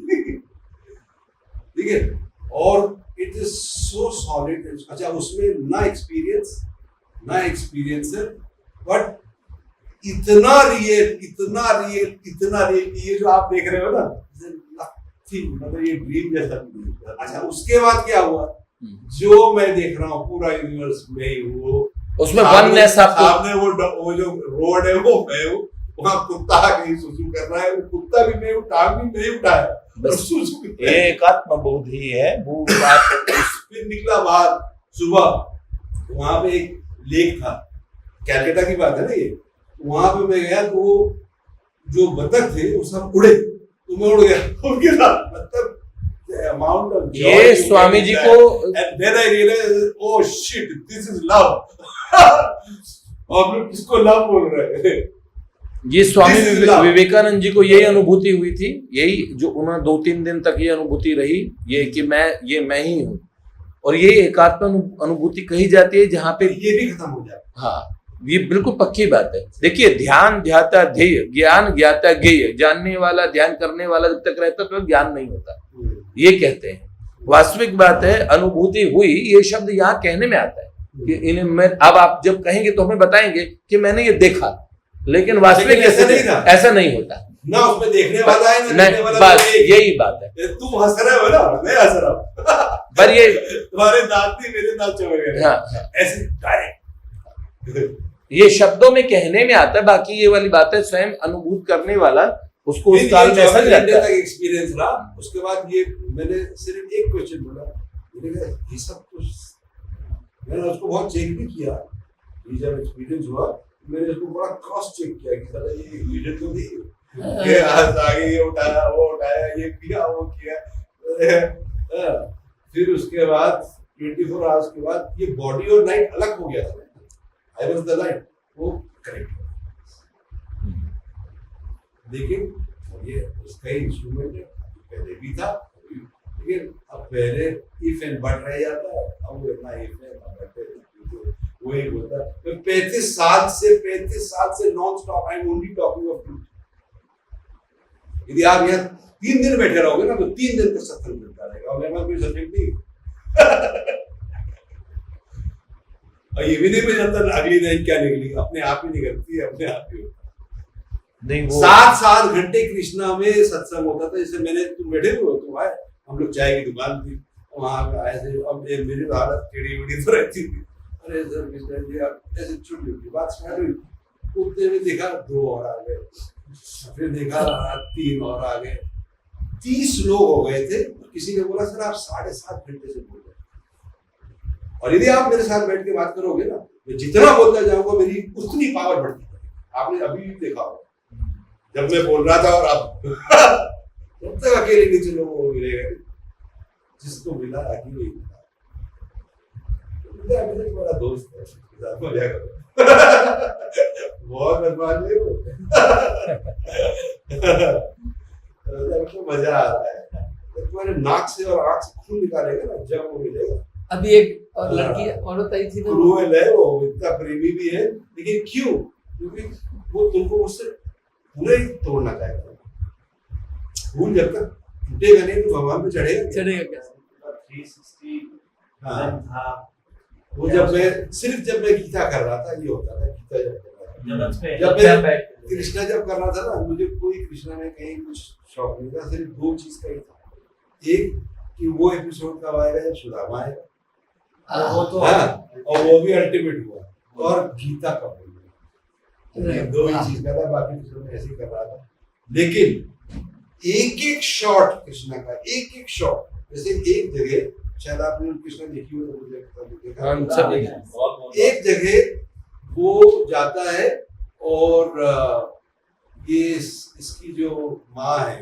S1: ठीक है। और इट इज सो सॉलिड। अच्छा, उसमें ना एक्सपीरियंस है, बट इतना रियल ये जो आप देख रहे हो ना, मतलब ये ड्रीम जैसा। अच्छा, उसके बाद क्या हुआ, जो मैं देख रहा हूँ पूरा यूनिवर्स में ही, वो
S3: उसमें वननेस आपको,
S1: सामने वो जो रोड है वो मैं हूँ, वहाँ कुत्ता कहीं सुसु कर रहा है, वो कुत्ता भी मैं हूँ, टांग भी नहीं उठाया,
S3: बस ये एकात्म बोध ही है वो बात।
S1: फिर निकला बाहर सुबह, वहां पे एक लेक था, कैलकाटा की बात है ना ये, वहां पे मैं गया तो वो जो बतख थे वो सब उड़े, तो मैं उड़ गया उनके साथ। मतलब अमाउंट ऑफ
S3: ये स्वामी जी को,
S1: and then I realize, oh shit, this is love. आप लोग किसको लव बोल रहे हैं?
S3: ये स्वामी विवेकानंद जी को यही अनुभूति हुई थी, यही जो उन्हें 2-3 दिन तक ये अनुभूति रही, ये कि मैं ही हूँ। और ये एकात्म अनुभूति कही जाती है जहाँ पे
S1: ये भी खत्म हो जाए।
S3: हाँ, ये बिल्कुल पक्की बात है। देखिए, ध्यान ध्याता ध्येय, ज्ञान ज्ञाता ज्ञेय, जानने वाला ध्यान करने वाला जब तक रहता तो ज्ञान नहीं होता, ये कहते हैं। वास्तविक बात है, अनुभूति हुई, ये शब्द यहाँ कहने में आता है कि इन्हें मैं, अब आप जब कहेंगे तो हमें बताएंगे कि मैंने ये देखा, लेकिन वास्तविक ऐसा नहीं होता
S1: ना, उसमें देखने वाला है ना देखने वाला,
S3: बस यही बात है।
S1: तू हंस रहा है ना, मैं हंस रहा हूँ,
S3: पर ये
S1: तुम्हारे दांत नहीं, मेरे दांत चमक गए,
S3: हाँ,
S1: ऐसे डायरेक्ट
S3: ये शब्दों में कहने में आता है, बाकी ये वाली बात है स्वयं अनुभूत करने वाला उसको उस काल में समझ जाता है।
S1: एक्सपीरियंस रहा। उसके बाद ये मैंने सिर्फ एक क्वेश्चन बोला, मैंने कहा ये सब कुछ, मैंने उसको बहुत चेक भी किया, ये जब एक्सपीरियंस हुआ मैंने उसको बड़ा क्रॉस चेक किया कि साला ये इल्यूजन तो नहीं, ये आगे ये उठाया, वो उठाया, ये किया, वो किया। फिर उसके बाद 24 आवर्स के बाद ये बॉडी और लाइट अलग हो गया था, आई वाज द लाइट, वो करेक्ट। लेकिन ये उसका ही इंस्ट्रूमेंट है, पहले भी था, लेकिन अब पहले इफ एंड बट रह जाता है, अब वो इतना इफ है ना बट है, वही होता है। 35 साल से non stop I am only talking of truth. यदि आप यहाँ 3 दिन बैठे रहोगे ना तो 3 दिन का सत्संग मिलता रहेगा, और मेरे पास कोई सब्जेक्ट नहीं और ये भी नहीं मुझे जानता अगली लाइन क्या निकली, अपने आप ही निकलती है, अपने आप ही
S3: नहीं वो
S1: 7 घंटे कृष्णा में सत्संग होता था। जैसे मैंने, तुम बैठे हुए हो, तुम आए, हम लोग चाय की दुकान थी वहां पे आए थे, अब मेरी तो हालत टेढ़ी उड़ी तो रहती थी, अरे सर कृष्णा जी आप ऐसे छुट्टी होती बात स्टार्ट हुई, उतने में देखा 2 और आ गए, फिर देखा 3 और आ गए, 30 लोग हो गए थे। किसी ने बोला सर आप 7.5 घंटे से बोल रहे हैं, और यदि आप मेरे साथ बैठ के बात करोगे ना, मैं जितना बोलता जाऊंगा मेरी उतनी पावर बढ़ती है। आपने अभी भी देखा होगा जब मैं बोल रहा था और अब तब तक अकेले नीचे लोगों को मिलेगा, जिसको मिला अकेले ही मिला। अभी तक मेरा दोस्त है, मजा करो बहुत बदमाश है वो तो मजा आ रहा है। तुम्हारे नाक से और आंख से खून निकालेगा ना जब वो मिलेगा।
S6: अभी एक और लड़की औरत आई थी ना,
S1: क्रूएल है वो, इतना प्रेमी भी है, लेकिन क्यों? क्योंकि वो तुमको उससे पूरा ही तोड़ना चाहेगा। फूल जब तक टूटेगा नहीं तो भगवान पे चढ़ेगा
S6: कैसे?
S8: 360
S1: हाँ।
S8: था
S1: वो जब मैं गीता कर रहा था, ये होता था गीता जब कर रहा था,
S8: जब मैं
S1: कृष्णा जब कर रहा था ना, मुझे कोई कृष्णा में कहीं कुछ शौक नहीं था, सिर्फ 2 चीज का ही था। एक कि वो एपिसोड कब आएगा जब सुदामा आएगा,
S8: वो तो
S1: हाँ, और वो भी अल्टीमेट हुआ, और गीता कब होगी, 2 ही चीज का था, बाकी कृष्ण में ऐसे ही कर रहा था। लेकिन एक शॉट कृष्णा का, एक शॉट, जैसे एक जगह शायद आपने कृष्णा देखी हो तो मुझे देखा,
S3: हम सब देखें।
S1: एक जगह वो जाता है और ये इसकी जो माँ है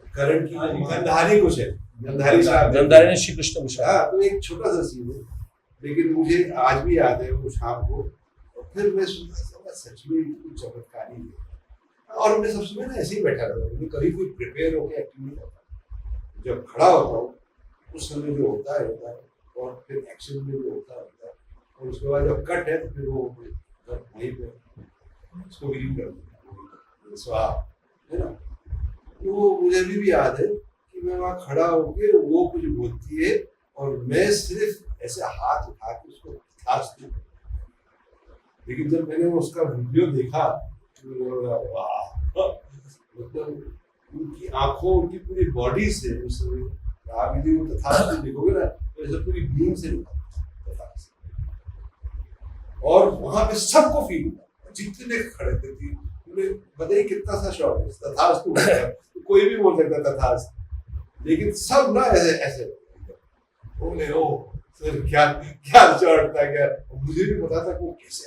S1: करण की गंधारी कुछ है,
S3: गंधारी ने श्री कृष्ण को शाप।
S1: हाँ, तो एक छोटा सा सीन है, लेकिन मुझे आज भी याद है वो शाम को, और फिर मैं सोचा सच में कुछ चमत्कारी है। और मैं सब समय ना ऐसे ही बैठा रहता हूँ, कभी कोई प्रिपेयर होकर एक्टिंग नहीं करता, जब खड़ा होता हूँ उस समय जो होता है, और फिर एक्शन में जो होता है, और उसके बाद जब कट है तो फिर वो वहीं पे उसको विलीन कर देता स्वाहा, है ना। तो मुझे अभी भी याद है कि मैं वहाँ खड़ा होके वो कुछ बोलती है और मैं सिर्फ ऐसे हाथ उठा के उसको थासती हूँ। लेकिन जब मैंने उसका वीडियो देखा तो वाह, मतलब उनकी आंखों, उनकी पूरी बॉडी से उस समय आप यदि वो तथास्तु देखोगे ना तो ऐसे पूरी बीम से तथास्तु, और वहां पे सबको फील हुआ, जितने खड़े थे थी, उन्हें बताइए कितना सा शौक है तथास्तु तो कोई भी बोल सकता तथास्तु, लेकिन सब ना ऐसे ऐसे बोले ओ सर क्या क्या शॉट था, क्या मुझे भी पता था वो कैसे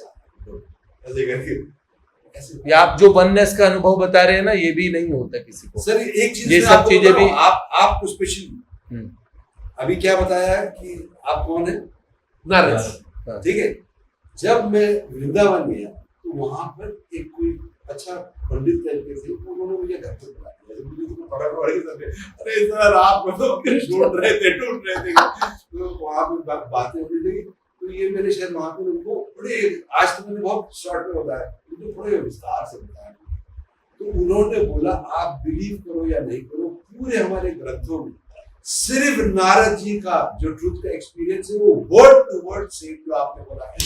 S1: ऐसे करके ऐसे।
S3: आप जो वननेस का अनुभव बता रहे हैं ना, ये भी नहीं होता किसी को।
S1: सर एक चीज
S3: ये
S1: मैं
S3: सब
S1: आपको
S3: चीजें
S1: बताऊं,
S3: भी
S1: आप कुछ स्पेशल अभी क्या बताया कि आप कौन है,
S6: नारद।
S1: ठीक है। जब मैं वृंदावन गया तो वहां पर एक कोई अच्छा पंडित तरीके से उन्होंने मुझे घर पे बुला दिया, मुझे तो पकड़ के अरे सर आप मतलब ढूंढ रहे थे तो वहां पे बातें होने लगी। तो ये मैंने शायद वहां पे उनको बड़े, आज तो मैंने बहुत शॉर्ट में बताया, उनको बड़े विस्तार से बताया। तो उन्होंने बोला आप बिलीव करो या नहीं करो, पूरे हमारे ग्रंथों में सिर्फ नारद जी का जो ट्रुथ का एक्सपीरियंस है वो वर्ड टू वर्ड सेम जो आपने बोला है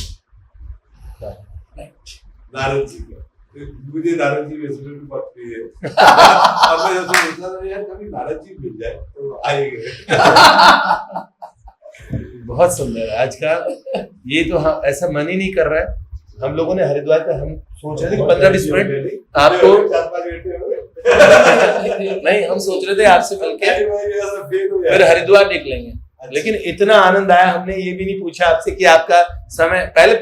S1: नारद जी का। तो मुझे नारद जी वैसे भी बहुत प्रिय है और मैं जब सोचता था यार कभी नारद जी मिल जाए तो आएंगे।
S3: बहुत सुंदर आज का ये तो हम ऐसा मन ही नहीं कर रहा है। हम लोगों ने हरिद्वार का हम सोच रहे थे 15-20 मिनट आपको
S1: 4-5 घंटे हो गए।
S3: नहीं, हम सोच रहे थे आपसे मिलके फिर हरिद्वार निकलेंगे, लेकिन इतना आनंद आया, हमने ये भी नहीं पूछा आपसे कि आपका समय पहले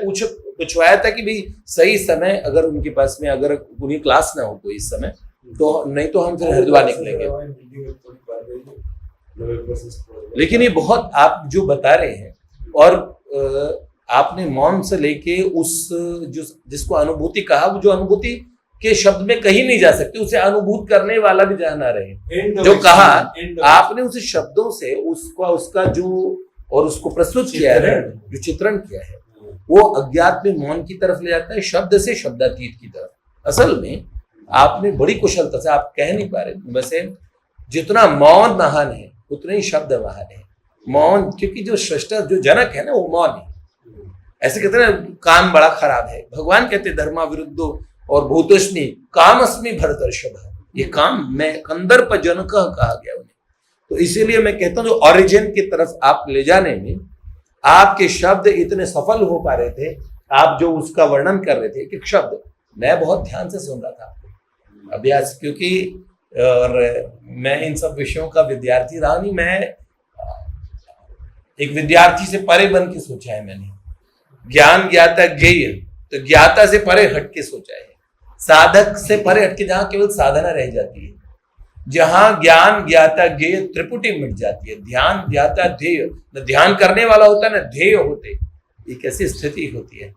S3: पूछवाया था कि भाई सही समय अगर उनके पास में अगर उन्हीं क्लास ना हो कोई इस समय तो नहीं तो हम फिर हरिद्वार निकलेंगे। लेकिन ये बहुत आप जो बता रहे हैं और आपने मौन से लेके उस जो जिसको अनुभूति कहा, वो जो अनुभूति के शब्द में कहीं नहीं जा सकते, उसे अनुभूत करने वाला भी जाना रहे।
S1: End of
S3: जो कहा
S1: end of
S3: आपने उस शब्दों से उसका जो और उसको प्रस्तुत किया है, जो चित्रण किया है, वो अज्ञात में मौन की तरफ ले जाता है, शब्द से शब्दातीत की तरफ। असल में आपने बड़ी कुशलता से, आप कह नहीं पा रहे वैसे, जितना मौन महान है उतने ही शब्द महान है। मौन, क्योंकि जो सृष्टा जो जनक है ना वो मौन है। ऐसे कहते हैं ना कान बड़ा खराब है, भगवान कहते धर्मा विरुद्धो और भूतोष्मी कामस्मी भरतर्षभ, ये काम मैं कंदर पर जनक कहा गया उन्हें। तो इसीलिए मैं कहता हूँ जो ओरिजिन की तरफ आप ले जाने में आपके शब्द इतने सफल हो पा रहे थे, आप जो उसका वर्णन कर रहे थे एक शब्द, मैं बहुत ध्यान से सुन रहा था अभ्यास, क्योंकि और मैं इन सब विषयों का विद्यार्थी रहा नहीं, मैं एक विद्यार्थी से परे बन के सोचा है मैंने। ज्ञान ज्ञाता ज्ञेय, तो ज्ञाता से परे हट के सोचा है, साधक से परे हट के, जहां केवल साधना रह जाती है, जहां ज्ञान ज्ञाता ज्ञेय त्रिपुटी मिट जाती है, ध्यान ज्ञाता ध्येय, न ध्यान करने वाला होता है न ध्येय होते, एक ऐसी स्थिति होती है।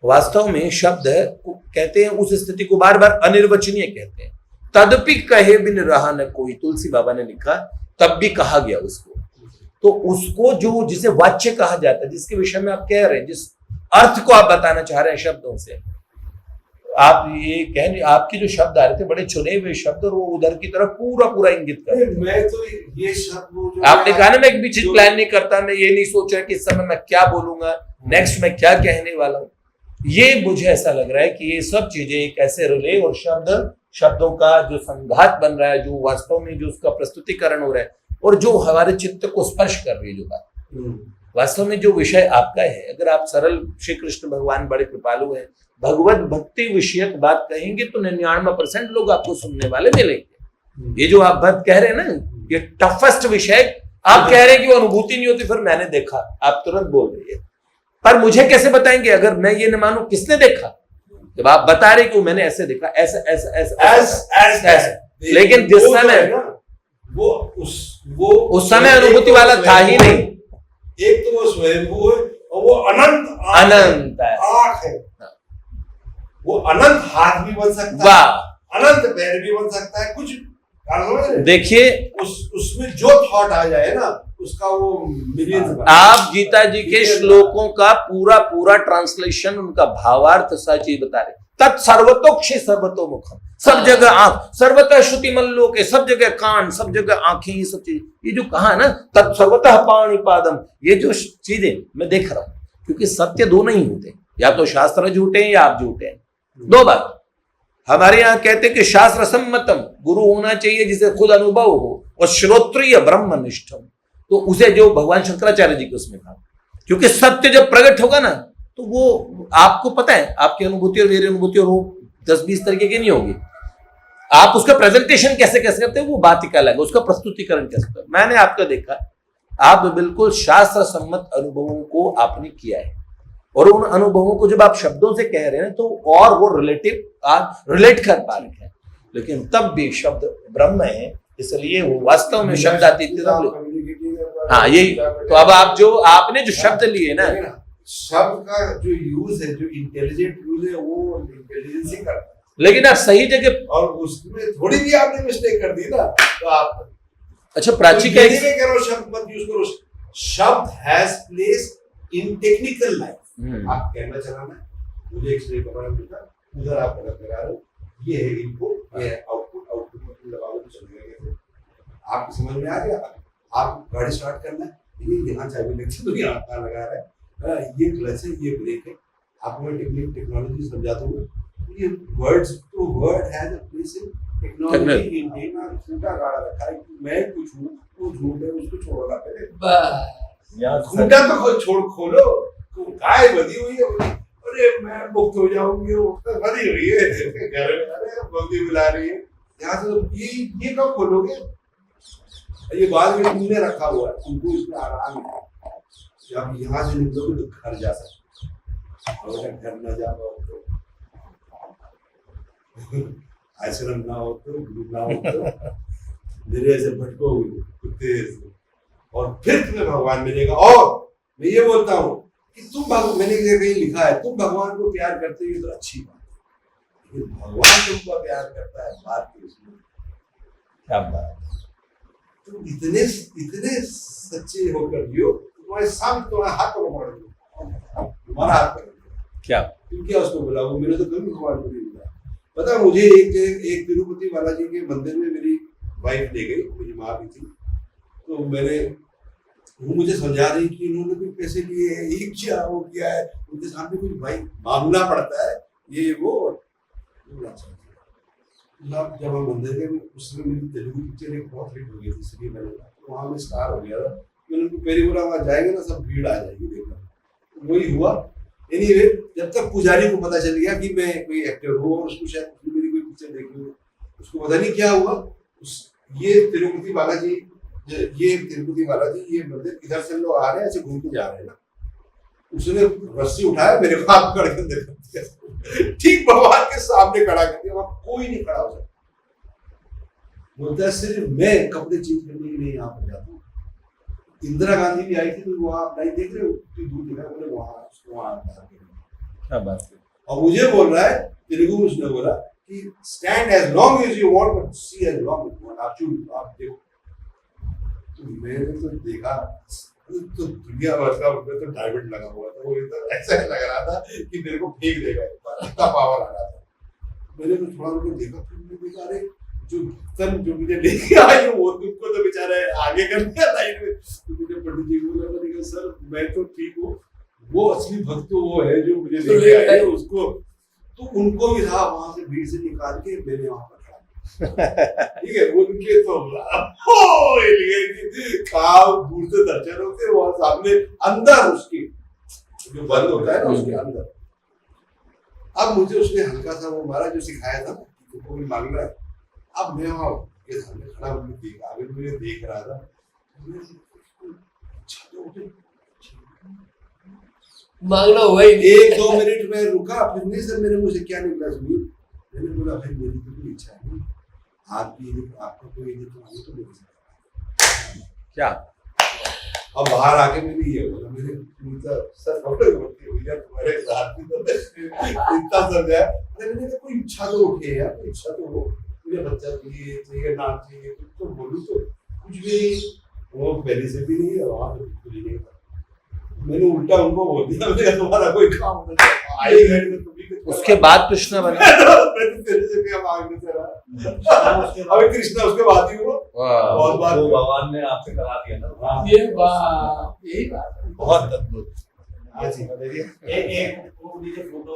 S3: वास्तव में शब्द कहते हैं उस स्थिति को बार बार अनिर्वचनीय कहते हैं। तदपि कहे बिन रहा न कोई, तुलसी बाबा ने लिखा, तब भी कहा गया उसको। तो उसको जो जिसे वाच्य कहा जाता है, जिसके विषय में आप कह रहे हैं, जिस अर्थ को आप बताना चाह रहे हैं शब्दों से, आप ये कह रहे, आपके जो शब्द आ रहे थे बड़े चुने हुए शब्द, और वो उधर की तरफ पूरा पूरा इंगित कर रहे थे।
S1: मैं तो ये शब्द
S3: आपने कहा ना मैं एक भी चीज प्लान नहीं करता, मैं ये नहीं सोच रहा कि इस समय मैं क्या बोलूंगा, नेक्स्ट मैं क्या कहने वाला हूँ। ये मुझे ऐसा लग रहा है कि ये सब चीजें एक ऐसे रिले और शब्दों का जो संघात बन रहा है, जो वास्तव में जो उसका प्रस्तुतिकरण हो रहा है, और जो हमारे चित्त को स्पर्श कर रही है जो बात, वास्तव में जो विषय आपका है, अगर आप सरल, श्री कृष्ण भगवान बड़े कृपालु हैं, भगवत भक्ति विषयक बात कहेंगे तो 99% लोग आपको सुनने वाले मिलेंगे। ये जो आप बात कह रहे हैं ना, ये टफेस्ट विषय आप कह रहे हैं कि वो अनुभूति नहीं होती, फिर मैंने देखा, आप तुरंत बोल रही है, पर मुझे कैसे बताएंगे अगर मैं ये न मानूं किसने देखा? जब आप बता रहे कि मैंने ऐसे देखा, ऐसा ऐसा ऐसा ऐसा, लेकिन जिस समय
S1: वो
S3: उस समय अनुभूति वाला था ही नहीं।
S1: एक तो वो स्वयंभू है और वो अनंत
S3: अनंत है,
S1: आंख है, वो अनंत हाथ भी बन सकता है,
S3: वाह,
S1: अनंत पैर भी बन सकता है, कुछ
S3: देखिए
S1: उसमें जो थॉट आ जाए ना उसका वो मिलियंस।
S3: आप गीता जी के श्लोकों का पूरा पूरा ट्रांसलेशन, उनका भावार्थ सच ही बता रहे, तत्सर्वतोक्षि सर्वतोमुखम, सब जगह आंख, सर्वतः श्रुति मल्लोक, सब जगह कान, सब जगह आंखें, ये सब चीज, ये जो कहा ना तत्सर्वतः पाणिपादम, ये जो चीजें मैं देख रहा हूं, क्योंकि सत्य दो नहीं होते, या तो शास्त्र झूठे हैं या आप झूठे हैं, दो बात। हमारे यहाँ कहते हैं कि शास्त्र सम्मतम, गुरु होना चाहिए जिसे खुद अनुभव हो, और श्रोत्रिय ब्रह्मनिष्ठम, तो उसे जो भगवान शंकराचार्य जी के उसमें कहा, क्योंकि सत्य जब प्रकट होगा ना तो वो आपको पता है, आपकी अनुभूति और मेरी अनुभूति और वो 10-20 तरीके की नहीं होगी। आप उसका प्रेजेंटेशन कैसे कैसे करते हैं वो बात ही का अलग है, उसका प्रस्तुतिकरण कैसे करते। मैंने आपका देखा, आप बिल्कुल शास्त्र सम्मत अनुभवों को आपने किया है, और उन अनुभवों को जब आप शब्दों से कह रहे हैं तो और वो रिलेटिव आप रिलेट कर पा रहे हैं, लेकिन तब भी शब्द ब्रह्म है, इसलिए वो वास्तव में शब्द आती थी। हाँ यही तो, अब आप जो आपने जो शब्द लिए ना,
S1: शब्द का जो यूज है, जो इंटेलिजेंट यूज है, वो इंटेलिजेंस ही करता है,
S3: लेकिन आप सही जगह,
S1: और उसमें थोड़ी भी आपने मिस्टेक कर दी ना तो आप,
S3: अच्छा प्राची
S1: तो
S3: का
S1: ये नहीं करो शब्द मत यूज करो, शब्द has place in technical life. आप कैमरा चलाना है, मुझे एक्सरे करना मिलता, उधर आप गलत लगा रहे हो, ये है इनपुट, ये है आउटपुट, आउटपुट में लगाओ तो चल जाएगा। आपको समझ में आ गया? आप गाड़ी स्टार्ट करना है, ये यहाँ चाबी लगती है तो यहाँ तार लगा रहा है, ये क्लच है, ये ब्रेक है, आपको मैं टेक्नोलॉजी समझा दूंगा। ये वर्ड्स तो word has a place in technology. Indian खूंटा गाड़ा रखा है कि मैं कुछ हूँ, वो झूठ है, उसको छोड़ना पहले, खूंटा तो छोड़, खोलो, गाय बधी हुई है, अरे मैं मुक्त हो जाऊंगी, वो बधी हुई है घर में, अरे बंदी बुला रही है, यहाँ से ये कब खोलोगे? ये बाल में तुमने रखा हुआ है, तुमको इसमें आराम है, जब यहाँ से निकलोगे तो घर जा सकते, अगर घर न जा पाओ तो आश्रम ना हो तो, गुरु ना हो तो, मेरे ऐसे भटकोगे कुत्ते से, और फिर तुम्हें भगवान मिलेगा। और मैं ये बोलता हूँ कि मैंने कहीं लिखा है, तुम भगवान को प्यार करते हो तो अच्छी बात है, कि भगवान तुमको प्यार करता है, बात तो इसमें
S3: क्या बात।
S1: तुम इतने इतने सच्चे होकर जियो, तुम्हारे सामने तुम्हारा हाथ पकड़ दो, तुम्हारा हाथ पकड़ दो,
S3: क्या
S1: तुम क्या उसको बुलाओ, मेरे तो कभी भगवान को नहीं बुलाया। पता मुझे एक तिरुपति बालाजी के मंदिर में मेरी वाइफ ले गई, मेरी माँ भी थी, तो मैंने वो मुझे समझा रही कि इन्होंने कोई पैसे लिए हैं, ये क्या हो गया है, उनके सामने कुछ भाई मांगना पड़ता है, ये वो जब हम मंदिर के उसमें मेरी तेलुगु पिक्चर एक बहुत हिट हो गई थी, इसलिए मैंने वहाँ में स्टार हो गया था। मैंने उनको पहली बोला वहाँ जाएंगे ना सब भीड़ आ जाएगी देखना, वही हुआ। एनीवे जब तक पुजारी को पता चल गया कि मैं कोई एक्टर हूँ और उसको शायद मेरी कोई पिक्चर देखी हो, उसको पता नहीं क्या हुआ, ये तिरुपति बालाजी ये मंदिर इधर से लोग आ रहे हैं, ऐसे घूम के जा रहे हैं ना, उसने रस्सी उठाया मेरे को हाथ पकड़ के अंदर कर दिया, ठीक भगवान के सामने खड़ा कर दिया, वहां कोई नहीं खड़ा हो सकता। बोलता है सिर्फ मैं कपड़े चेंज करने के लिए यहाँ पर जाता हूँ। इंदिरा गांधी भी आई थी, तो वहाँ आप नहीं देख रहे हो कि दूर दिखा, बोले वहाँ
S3: क्या बात है।
S1: और मुझे बोल रहा है तेलुगु में, उसने बोला कि stand as long as you want but see as long as you want, आप चूज, आप देखो। तो मैंने तो देखा तो दुनिया भर का उनमें तो डायमंड लगा हुआ था, वो एकदम ऐसा लग रहा था कि मेरे को फेंक देगा, इतना पावर आ रहा था। मैंने तो थोड़ा उनको देखा, फिर मैंने देखा अरे जो भक्तन जो मुझे लेके आए वो तुमको तो बेचारा आगे कर दिया लाइन में। तो मुझे पंडित जी को मैंने कहा सर मैं तो ठीक हूँ, वो असली भक्त तो वो है जो मुझे लेके आए उसको, तो उनको भी था वहां से भीड़ से निकाल के मैंने वहां पर ठीक है, उनके तो काम दूर से दर्शन होते वहां सामने अंदर उसके जो बंद होता है ना उसके अंदर। अब मुझे उसने हल्का सा वो मारा जो सिखाया था तुमको भी मांगना है। अब मैं वहां के सामने खड़ा मुझे देखा, अभी मुझे देख रहा था,
S6: मांगना हुआ ही नहीं।
S1: 1-2 मिनट में रुका, फिर नहीं सर मेरे मुंह से क्या निकला सुनिए, मैंने बोला भाई मेरी तो कोई इच्छा नहीं, आपको कोई नहीं तो मेरे
S3: क्या।
S1: अब बाहर आके मैंने ये बोला, मेरे सर फोटो भैया तुम्हारे साथ भी तो इतना समझाया, मैंने कहा कोई इच्छा तो उठे यार, कोई इच्छा तो हो, मुझे बच्चा चाहिए नाम चाहिए, तो बोलूं तो कुछ भी वो पहले से भी नहीं है, वहां पे कुछ भी नहीं। मैंने उल्टा उनको बोल दिया, मैंने कहा तुम्हारा कोई काम नहीं आई घर में, तुम भी
S3: उसके बाद कृष्णा बना।
S1: मैंने तेरे से क्या मांगने से रहा, अभी कृष्णा उसके बाद ही हुआ, बहुत बात
S7: वो भगवान ने आपसे करा दिया ना।
S6: ये बात, यही बात है।
S3: बहुत अद्भुत।
S8: एक वो मुझे फोटो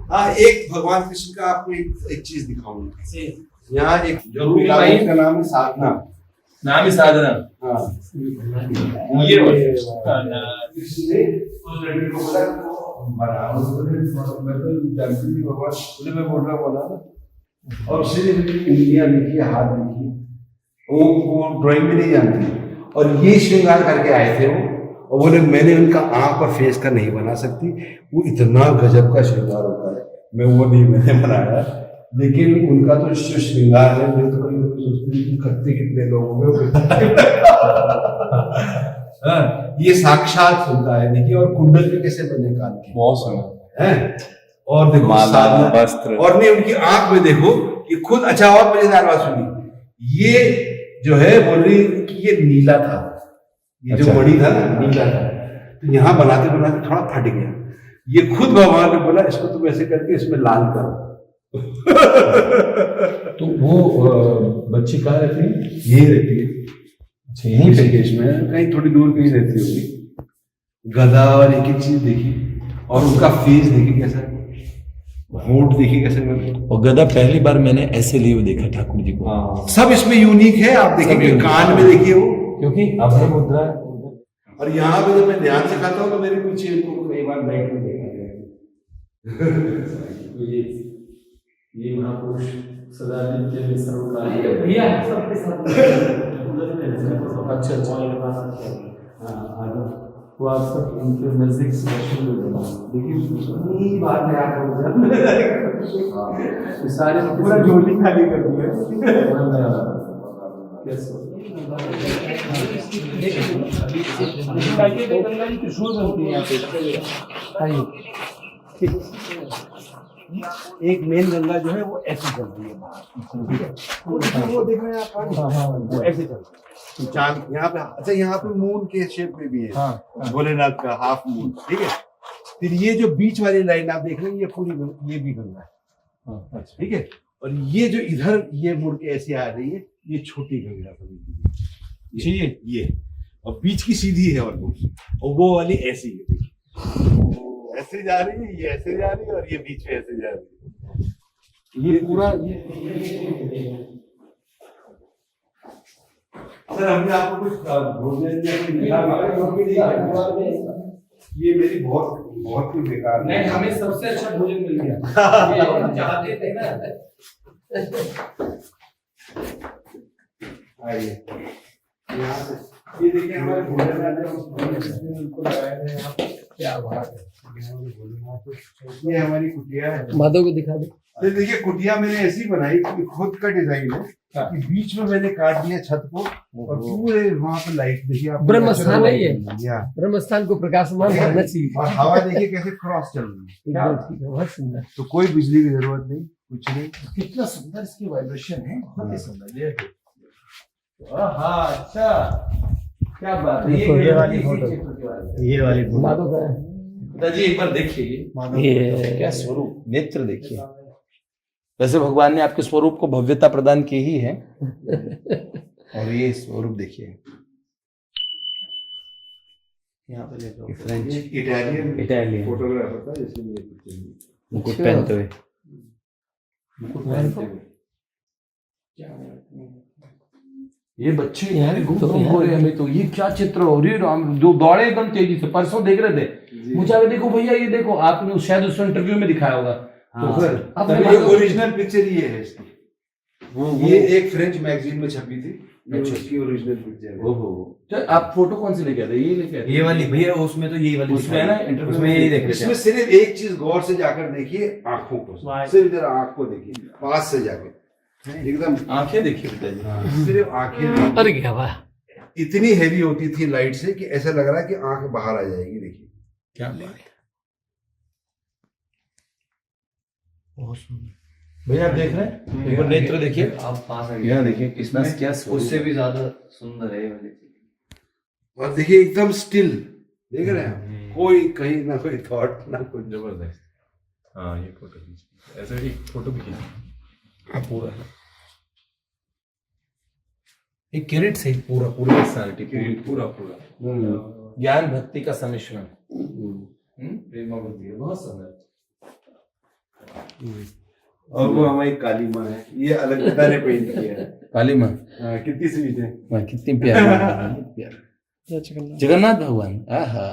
S1: हाँ, एक भगवान कृष्ण का आपको एक चीज दिखाऊंगा। यहाँ एक जरूर का नाम है साधना,
S3: नाम ही साधना।
S1: हाँ
S3: ये
S1: कृष्ण ने उस लड़की को बोला मैं तो जानती नहीं भगवान, बोले मैं बोल रहा बोला ना, और उसने उंगलियां लिखी, हाथ लिखी, वो ड्राइंग भी नहीं जानती, और ये श्रृंगार करके आए थे वो, और बोले मैंने उनका आंख और फेस का नहीं बना सकती, वो इतना गजब का श्रृंगार होता है, मैं वो नहीं मैंने बनाया, लेकिन उनका तो जो श्रृंगार है मैं तो कभी सोचती हूँ करते कितने लोग होंगे। ये साक्षात होता है, देखिए, और कुंडल भी कैसे बने कान की,
S3: बहुत सुंदर
S1: है, और देखो
S3: माला,
S1: साधना,
S3: वस्त्र,
S1: और नहीं उनकी आंख में देखो ये खुद। अच्छा, और मजेदार बात सुनी, ये जो है बोल रही कि ये नीला था, ये जो मणि था ना नीला था, तो यहाँ बनाते बनाते थोड़ा फट गया, ये खुद भगवान ने बोला इसको तुम ऐसे करके इसमें लाल करो।
S3: तो वो बच्ची कहाँ रहती है?
S1: यही रहती है,
S3: अच्छा, यहीं पे
S1: ऋषिकेश में, कहीं थोड़ी दूर कहीं रहती होगी। गधा और एक एक चीज देखी, और उनका फेस देखी कैसा, होंठ देखी कैसे,
S3: और गधा पहली बार मैंने ऐसे लिए हुए देखा ठाकुर जी को।
S1: सब इसमें यूनिक है, आप देखेंगे कान में देखिए वो,
S3: क्योंकि अभय मुद्रा।
S1: और यहाँ पे जब मैं ध्यान से खाता हूँ तो मेरे पीछे इनको कई बार लाइट में देखा गया।
S3: ये महापुरुष सदा नित्य में सर्वकाल
S6: भैया सबके साथ
S3: अच्छा वो आप सब उनके नजदीक से दर्शन मिल
S1: देखिए बात में आप
S3: सारे
S1: पूरा झोली खाली कर दिया।
S3: त्रिशूल बनती है यहाँ पे।
S4: एक मेन गंगा जो है वो ऐसे चल रही है बाहर, ठीक है। वो देख रहे हैं आप पानी, वो ऐसे चल रहा है। चांद यहाँ पे, अच्छा यहाँ पे मून के शेप में भी है, भोलेनाथ का हाफ मून, ठीक है। फिर ये जो बीच वाली लाइन आप देख रहे हैं, ये पूरी ये भी गंगा है, ठीक है। और ये जो इधर ये मुड़ के ऐसे आ रही है, ये छोटी गंगा जी, ये और बीच की सीधी है और वो वाली ऐसी है, ऐसे जा रही है, ये ऐसे जा रही है, और ये बीच में ऐसे जा रही है। ये पूरा सर हमने आपको कुछ भोजन ये मेरी बहुत ही बेकार
S6: नहीं, हमें सबसे अच्छा भोजन मिल गया। ये हम चाहते थे ना।
S4: आइए यहाँ से, ये देखिए हमारे भोलेनाथ उनको लगाए हैं यहाँ पे।
S6: क्या बात है।
S4: ये हमारी कुटिया है।
S6: माधव को दिखा दो।
S4: तो देखिए कुटिया मैंने ऐसी बनाई कि खुद का डिजाइन है कि बीच में मैंने काट दिया छत को, और पूरे वहाँ पे लाइट देखिए आप,
S6: ब्रह्मस्थान है ये।
S4: या
S6: ब्रह्मस्थान को प्रकाशमान करना चाहिए।
S4: और हवा देखिए कैसे क्रॉस चल रही है,
S6: एकदम ठीक है, बहुत सुंदर।
S4: तो कोई बिजली की जरूरत नहीं, कुछ नहीं।
S3: कितना सुंदर इसकी वाइब्रेशन है, बहुत ही सुंदर। ये हाँ, अच्छा, क्या बात है।
S8: ये वाली फोटो, ये वाली
S6: माधव का है।
S3: पिताजी एक बार देखिए ये क्या स्वरूप, नेत्र देखिए। वैसे भगवान ने आपके स्वरूप को भव्यता प्रदान की ही है, और ये स्वरूप देखिए यहाँ पे देखो, फ्रेंच
S4: इटालियन फोटोग्राफर था, इसलिए
S3: मुकुट पहनते हुए, ये बच्चे यहाँ घूम हो रहे हमें, तो ये क्या चित्र हो रही राम, जो दौड़े एकदम तेजी से। परसों देख रहे थे मुझे, अभी देखो भैया, ये देखो, आपने शायद उस इंटरव्यू में दिखाया होगा। तो फिर
S4: अब ये ओरिजिनल पिक्चर ये है इसकी, ये एक फ्रेंच मैगजीन में छपी थी, ये उसकी ओरिजिनल पिक्चर है।
S3: ओहो, तो आप फोटो कौन सी लेके आए थे? ये लेके आए थे?
S8: ये वाली भैया, उसमें तो यही वाली
S3: उसमें है ना इंटरव्यू में यही देख रहे थे।
S4: इसमें सिर्फ एक चीज गौर से जाकर देखिए, आंखों को, सिर्फ जरा आंख को देखिए, पास से जाके एकदम
S3: आंखें देखिए पिताजी,
S4: सिर्फ आंखें।
S6: अरे क्या बात,
S4: इतनी हैवी होती थी लाइट से कि ऐसा लग रहा है कि आंख बाहर आ जाएगी। देखिए
S3: क्या बात।
S8: भैया आप देख रहे हैं,
S3: एक बार नेत्र देखिए,
S8: आप पास
S3: यहाँ देखिए कितना क्या
S8: उससे भी ज्यादा सुंदर है ये वाली।
S4: और देखिए एकदम स्टिल, देख रहे हैं, कोई कहीं ना कोई थॉट ना कुछ।
S7: जबरदस्त। हाँ, ये फोटो खींच, ऐसे ही फोटो भी खींच पूरा,
S3: एक कैरेट से पूरा पर्सनालिटी,
S7: पूरा
S3: ज्ञान भक्ति का सम्मिश्रण, प्रेमा भक्ति, बहुत सुंदर।
S4: और वो हमारी काली माँ है, ये अलग पिता ने पेंट किया है।
S3: काली माँ
S4: कितनी स्वीट है,
S3: कितनी प्यारी। जगन्नाथ भगवान, आहा,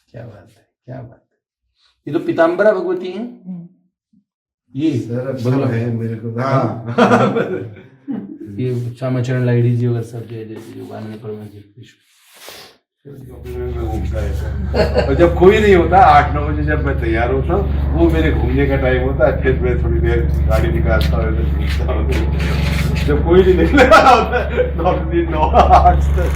S3: क्या बात है, क्या बात है। ये तो पीताम्बरा भगवती हैं, ये
S4: बगल है मेरे को। हाँ
S3: ये श्यामाचरण लाइडी जी वगैरह सब जो बानने पर
S4: और जब कोई नहीं होता 8-9 बजे जब मैं तैयार होता हूँ, वो मेरे घूमने का टाइम होता है, फिर मैं थोड़ी देर गाड़ी निकालता हूँ, जब कोई नहीं निकल रहा होता 9 8 तक।